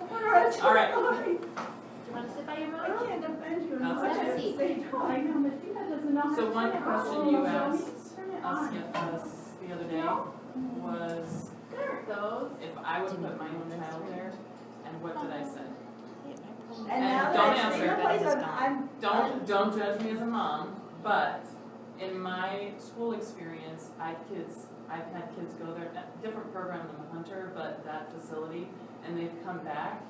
All right. Do you want to sit by your I mother? can't defend you. That's I okay. just say, I know Messina doesn't know how to So one turn it question on. you asked Turn it us on. the other day was if I would put my own child there, and what did I say? And now don't that I see answer. your place, I'm Don't judge me as a mom, but in my school experience, I've had kids go there, different program than the Hunter, but that facility, and they've come back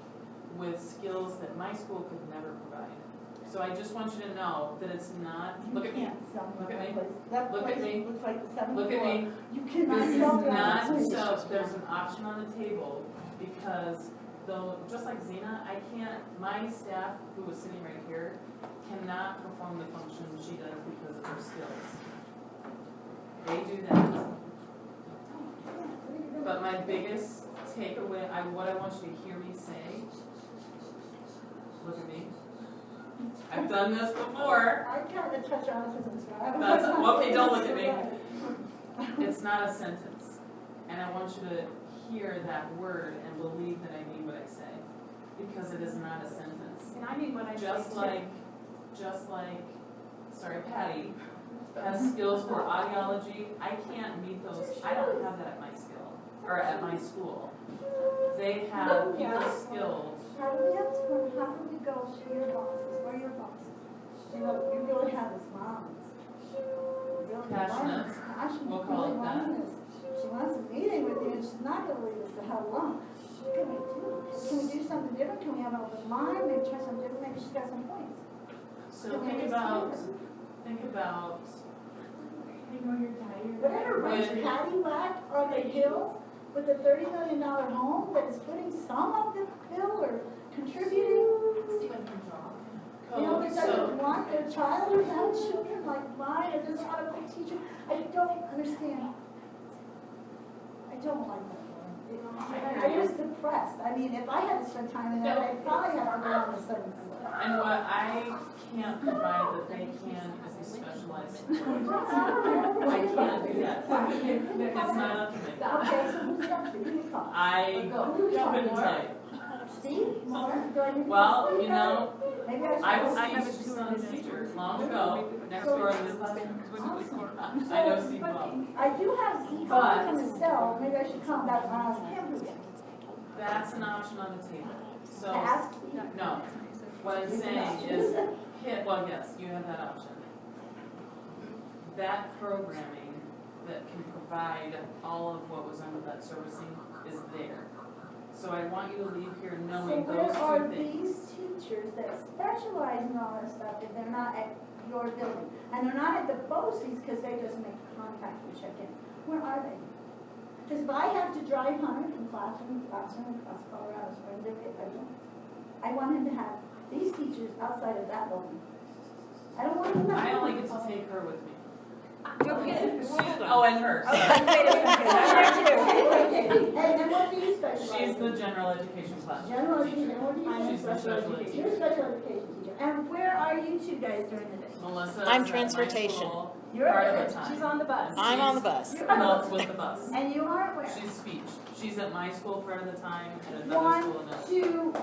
with skills that my school could never provide. So I just want you to know that it's not, look at me, look at me, That look at place me. looks like the seventh look at floor. me. You cannot This is sell that not, place. so there's an option on the table, because though, just like Zena, my staff, who is sitting right here, cannot perform the function she does because of her skills. They do that. But my biggest takeaway, what I want you to hear me say, look at me. I've done this before. I kind of touch autism, so I That's, okay, don't look at me. It's not a sentence. And I want you to hear that word and believe that I mean what I say. Because it is not a sentence. And I mean what I say Just like, sorry, Patty has skills for audiology. I can't meet those, I don't have that at my at my school. They have people skilled. How do we go to your bosses? Where are your bosses? You really have this mom. Really Passionate. Passionate. We'll call it really that. wanting this. She wants a meeting with you and she's not going to leave us for how long? What can we do? Can we do something different? Can we have an open mind? Maybe try something different? Maybe she's got some points. So think about, Whatever brings When- Patty back on the hill with a $30 million home that is putting some of the bill or contributing. You know, that doesn't want their child or have children like mine, or just want to be a teacher. I don't understand. I don't like that. I was depressed. I mean, if I had to spend time in there, I'd probably have to go on the seventh floor. And what I can't provide that they can is a specialized support. I can't do that. It's not up to me. Okay, so who's it up to? Who do you call? I couldn't tell you. Steve? More? Do I need to Well, call you Steve? know, Maybe I should. I call was Steve. Steve's son's teacher long ago, next door to this classroom. I know Steve well. I do have Steve But- on Estelle. Maybe I should come back on campus. That's an option on the table. So, Ask Steve. no, what I'm saying is, well, yes, you have that option. That programming that can provide all of what was under that servicing is there. So I want you to leave here So knowing where those are two things. these teachers that specialize in all this stuff if they're not at your building? And they're not at the BOCES because they just make contact and check in. Where are they? Because if I have to drive Hunter from classroom to classroom across Colorado Springs, I want him to have these teachers outside of that building. I don't want him to. I only get to take her with me. Go get it. Oh, and her, sorry. And what do you specialize in? She's the general education class. General education, and what do you do? She's the special education. You're a special education teacher. And where are you two guys during the day? Melissa I'm is at my transportation. school You're part of at- the time. She's on the bus. I'm on the bus. No, it's with the bus. And you are where? She's speech. She's at my school part of the time and another One, school another. 2,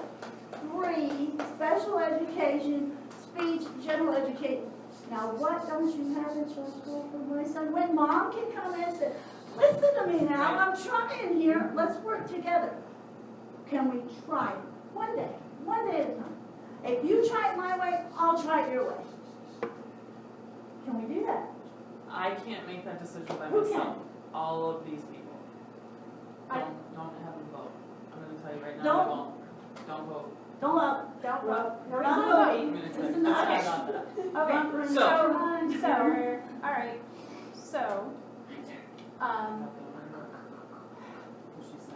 3, special education, speech, general education. Now, what don't you have at your school for my son? When mom can come in and say, listen to me now, I'm trying here, let's work together. Can we try it? One day at a time. If you try it my way, I'll try it your way. Can we do that? I can't make that decision by Who myself. All of these people. I- Don't have them vote. I'm gonna tell you right now, Don't. they won't. Don't vote. Don't vote. Don't vote. We're Reason not to vote. voting. I'm gonna tell Listen you. to That's us. why I got that. Okay, so, all right, so,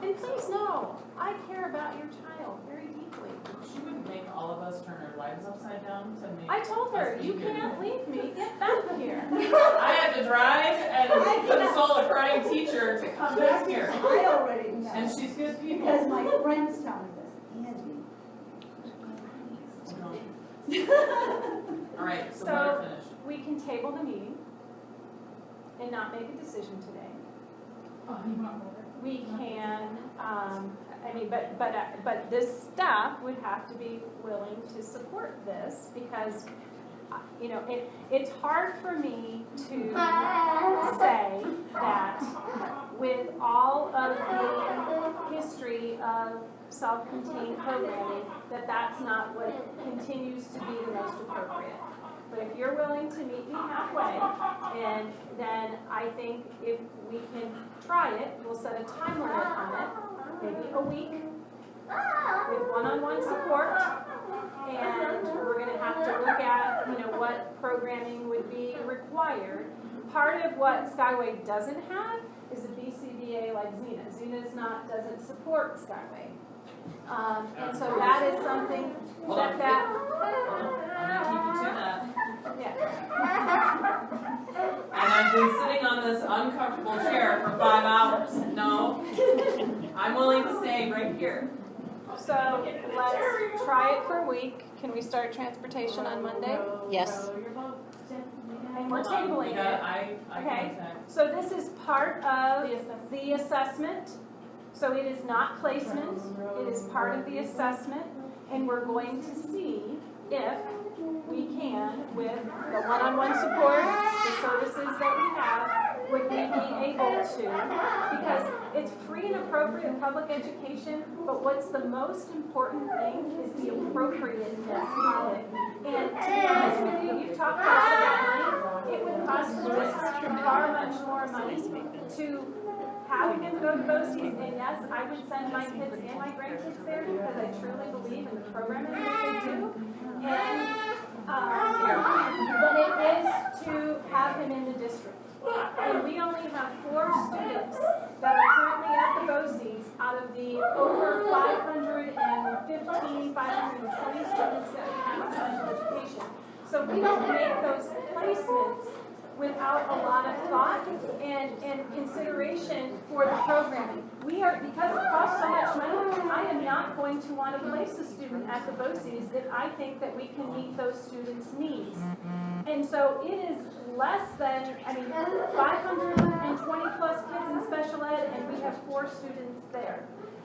and please know, I care about your child very deeply. She would make all of us turn our lives upside down to make. I told her, us you eager. can't leave me, get back here. I had to drive and console a crying teacher to come back here. I already know. And she's good people. Because my friends tell me this. All right, so So- let her finish. We can table the meeting and not make a decision today. We can, but this staff would have to be willing to support this because, it's hard for me to say that with all of the history of self-contained programming, that that's not what continues to be the most appropriate. But if you're willing to meet me halfway, and then I think if we can try it, we'll set a time limit on it, maybe a week, with one-on-one support. And we're gonna have to look at, what programming would be required. Part of what Skyway doesn't have is a BCBA like Xena. Xena's doesn't support Skyway. And so that is something Hold on. that, I'm gonna keep you to that. yeah. And I've been sitting on this uncomfortable chair for 5 hours. No, I'm willing to stay right here. So let's try it for a week. Can we start transportation on Monday? Yes. And we're Hold on, tabling we got it. eye Okay. contact. So this is part of the assessment. So it is not placement, it is part of the assessment. And we're going to see if we can, with the one-on-one support, the services that we have, would we be able to? Because it's free and appropriate public education, but what's the most important thing is the appropriateness of it. And to be honest with you, you've talked a lot about money. It would cost the district far much more money to have them go to BOCES. And yes, I would send my kids and my grandkids there because I truly believe in the programming that they do. And, but it is to have him in the district. And we only have 4 students that are currently at the BOCES out of the over 520 students that we have in special education. So we don't make those placements without a lot of thought and consideration for the programming. Because it costs so much money, I am not going to want to place a student at the BOCES if I think that we can meet those students' needs. And so it is less than, 520 plus kids in special ed, and we have 4 students there.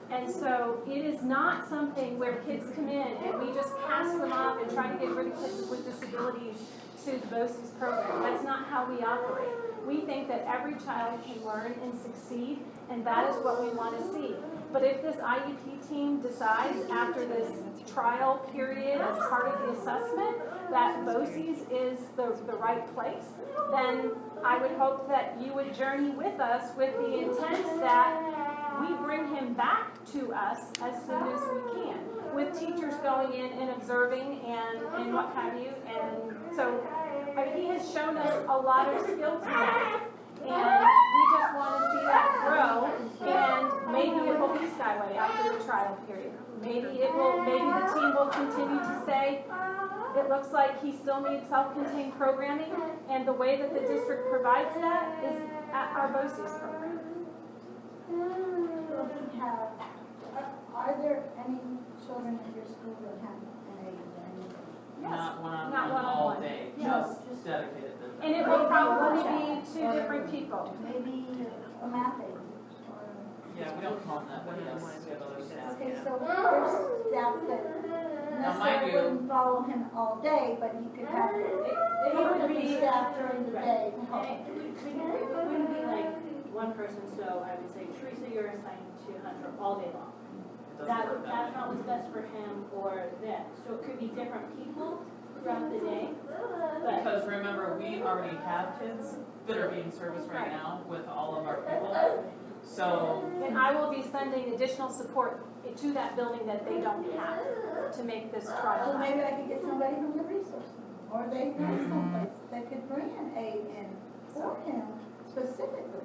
And so it is not something where kids come in and we just pass them off and try to get rid of kids with disabilities to the BOCES program. That's not how we operate. We think that every child can learn and succeed, and that is what we want to see. But if this IEP team decides after this trial period as part of the assessment that BOCES is the right place, then I would hope that you would journey with us with the intent that we bring him back to us as soon as we can, with teachers going in and observing and what have you. And so he has shown us a lot of skill tonight, and we just want to see that grow. And maybe it will be Skyway after the trial period. Maybe the team will continue to say, it looks like he still needs self-contained programming, and the way that the district provides that is at our BOCES program. Are there any children at your school that have an aid or anything? Yes. Not Not one-on-one all one-on-one. day, No. just dedicated to that. And it will probably be 2 different people. Maybe a math aid? Yeah, we don't call them that, but yes, we have other staff. Okay, so there's staff that Now, mind necessarily you- wouldn't follow him all day, but he could have, he would be staff during the day to help. It wouldn't be like one person, so I would say, Teresa, you're assigned to Hunter all day long. It doesn't work that That's way. not what's best for him or them. So it could be different people throughout the day, but Because remember, we already have kids that are being serviced right now with all of our people. So, And I will be sending additional support to that building that they don't have to make this trial. So maybe I could get somebody from the resource center, or they know someplace that could bring an aid in for him specifically.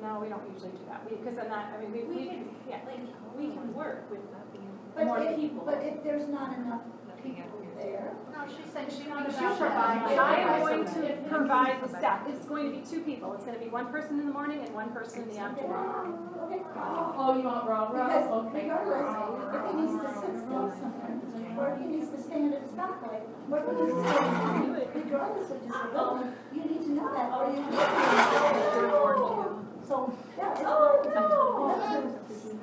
No, we don't usually do that. Because then that, we can, yeah. we can work with But more if- people. But if there's not enough people there, No, she's saying she not wants about to provide. that. I am going to provide the staff. It's going to be 2 people. It's going to be 1 person in the morning and 1 person in the afternoon. okay. Oh, you want raw, Because okay. regardless, if he needs to sit still somewhere, or if he needs to stand at a stoplight, or if he needs to stand, regardless of disability, you need to know that, or you So, yeah, it's important to learn to sit and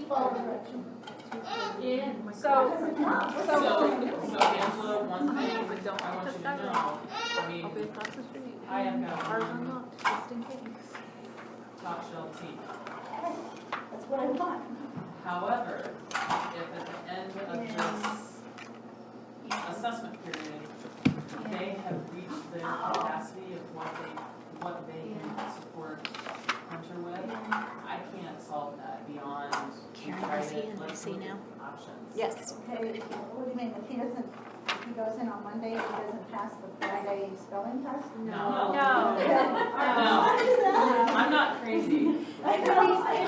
follow direction. So, Because if not, so Angela, one thing I want you to know, I have got top shelf team. that's what I want. However, if at the end of this assessment period, they have reached their capacity of what they can support Hunter with, I can't solve that beyond Karen, try is he to in let's BC look now? at options. yes. Okay, what do you mean, if he doesn't, if he goes in on Monday, he doesn't pass the Friday spelling test? No. No. What is that? I'm not crazy. It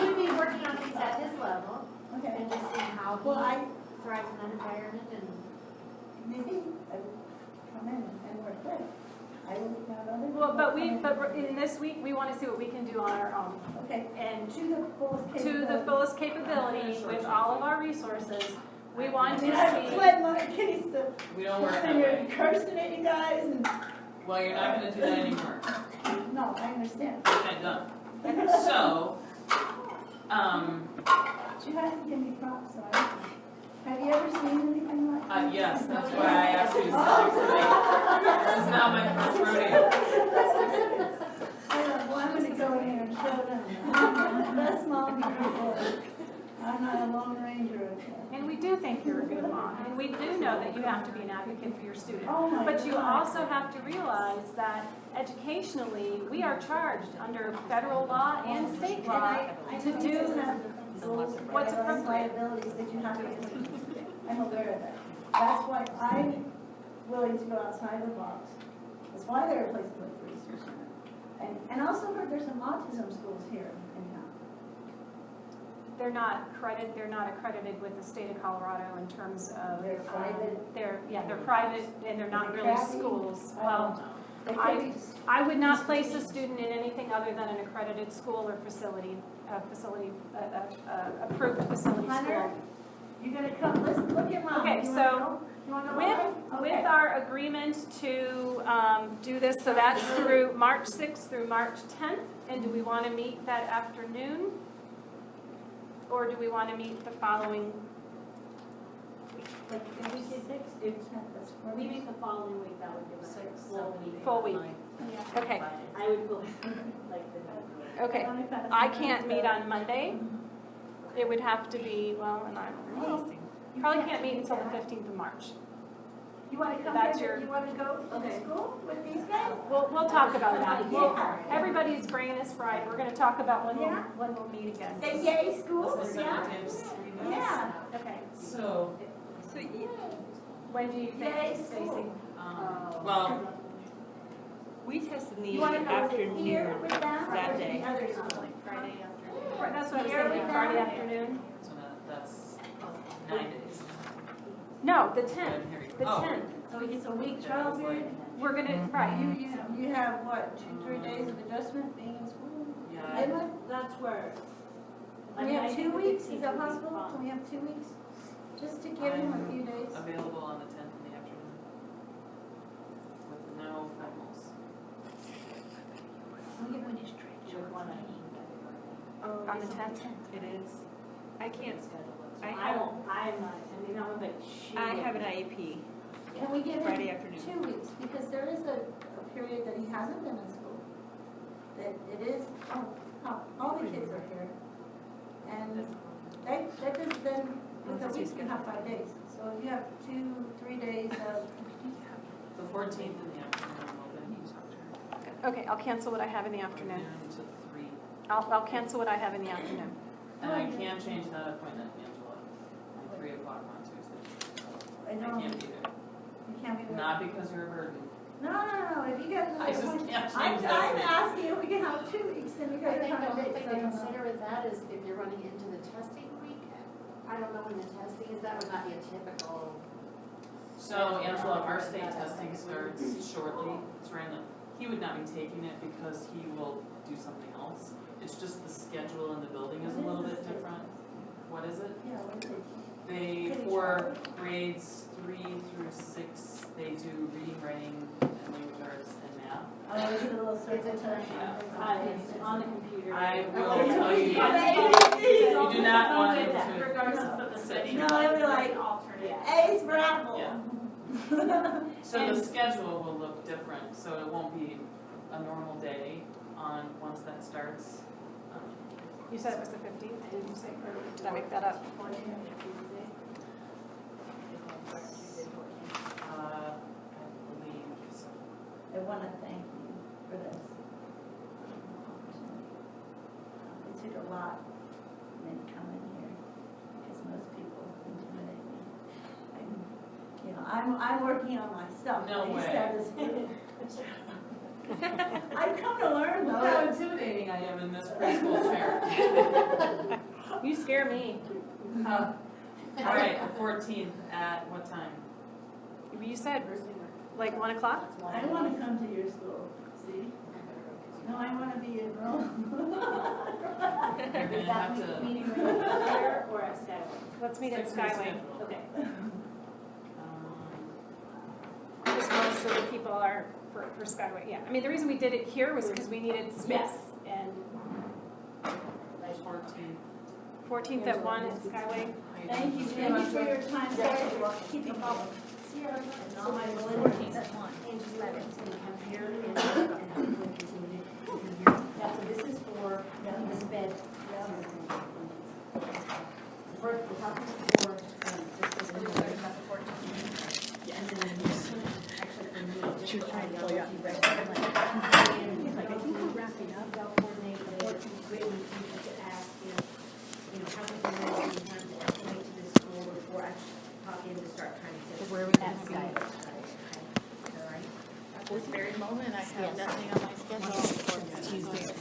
would be working on things at his level Okay, and just seeing how well, I, he thrives in that environment and. maybe, I would come in and work there. I will look at other. Well, but in this week, we want to see what we can do on our own. Okay, And to the fullest to capability. the fullest capability with all of our resources, we want to I mean, I've see. pled my case to, We don't work that and you're way. cursing at you guys, and, Well, you're not gonna do that anymore. no, I understand. Okay, done. So, But you have to give me props, so have you ever seen anything like that? yes, that's why I asked you to speak tonight. This is not my first rodeo. Well, I'm gonna go in here and show them. That's mom, I'm not a lone ranger. And we do think you're a good mom, and we do know that you have to be an advocate for your student. Oh my But you God. also have to realize that educationally, we are charged under federal law and state And law I to know do you have rules and what's guidelines, appropriate. liabilities that you have to do. I'm aware of that. That's why I'm willing to go outside the box. That's why there are places like the research center. And I also heard there's some autism schools here in town. They're not accredited with the state of Colorado in terms of. They're private. They're private and they're not Are they really crappy? schools. I Well, don't know. I would not place a student in anything other than an accredited school or approved facility Hunter, school. you gonna come, listen, look at mom. Okay, You so wanna go? You wanna go live? With Okay. our agreement to do this, so that's through March 6th through March 10th, and do we want to meet that afternoon? Or do we want to meet the following? Like, if we did next, When we meet the following week, that would give us a full week. Full week. Okay, I would feel like the. okay. I can't meet on Monday. It would have to be, well, and probably can't meet until the 15th of March. You wanna come That's here, your- you wanna go to school with these guys? We'll talk about that. Well, Yeah. everybody's brain is fried. We're going to talk about when Yeah. we'll meet again. Say yay, school, Does the yeah? second gives 3 months? Yeah. Okay. So, When do you think, Yay, Stacy? school. well, We tested in the You wanna go here afternoon with them or that with day. the other school? Friday afternoon. Right, that's what I was Here we thinking, go. Friday afternoon. so that's 9 days. No, the 10th, Then here we the go. 10th. So it's a week Yeah, trial it's period? We're gonna, right, You have what, 2-3 days of adjustment being in school? Yeah, That's where. Can we have 2 weeks, is that possible? Can we have 2 weeks? Just to give him a few days? available on the 10th in the afternoon. With no finals. on the 10th. It is. I can't, I I have, don't, I'm not attending that one, but she. I have an IEP Can we give Friday him afternoon. 2 weeks? Because there is a period that he hasn't been in school. That it is, all the kids are here. And that just then, with a week, you have 5 days. So if you have 2-3 days of, The 14th in the afternoon, I'm open. Okay, I'll cancel what I have in the afternoon. Noon to 3. I'll cancel what I have in the afternoon. And I can change that appointment, Angela, like 3 o'clock on Tuesday. I I know, can't be there. you can't be there. Not because you're a burden. No, if you guys. I just can't I'm change that. asking if we can have 2 weeks, then we I gotta think the have only dates. thing I to don't know. consider with that is if you're running into the testing week, I don't know when the testing is, that would not be a typical. So Angela, our state testing starts shortly. It's random. He would not be taking it because he will do something else. It's just the schedule in the building is a little bit different. What is it? Yeah, what is it? They, for grades 3 through 6, they do reading, writing, and language arts and math. Oh, it's a little circle It's a test. It's on the computer. I will Okay. tell you, Yeah. you do not want him to. Regardless of the setting. No, it would be like, Alternate. A's for apple. Yeah. So the schedule will look different, so it won't be a normal day on, once that starts. You said it was the 15th, did you say, or did I make that up? I believe so. I want to thank you for this. It took a lot for me to come in here, because most people intimidate me. I'm working on myself. No Like you way. said, this- I've come to learn Look how though. intimidating I am in this preschool chair. You scare me. All right, the 14th at what time? You said, like 1 o'clock? I want to come to your school, see? No, I want to be enrolled. You're gonna have to. Meeting room here or at Skyway? Let's meet at stick to the Skyway. schedule. Okay. Just most of the people are for Skyway, yeah. I mean, the reason we did it here was because we needed space. And 14th at 1 at Skyway. Thank you for your time. Sorry for keeping up. And all my validity, that's one. And just let it come here and hopefully continue to be here. Yeah, so this is for this bed. First, the top is for, just for the new about the 14th. And then this one, actually for me, just for ideology, but and like, I think we're wrapping up, I'll coordinate the 14th grade with you, I could ask, you know, how we can manage the time to estimate to the school before I talk in to start trying to. Where would that be? All right. at this very moment, I have Yes. nothing on my schedule. Tuesday at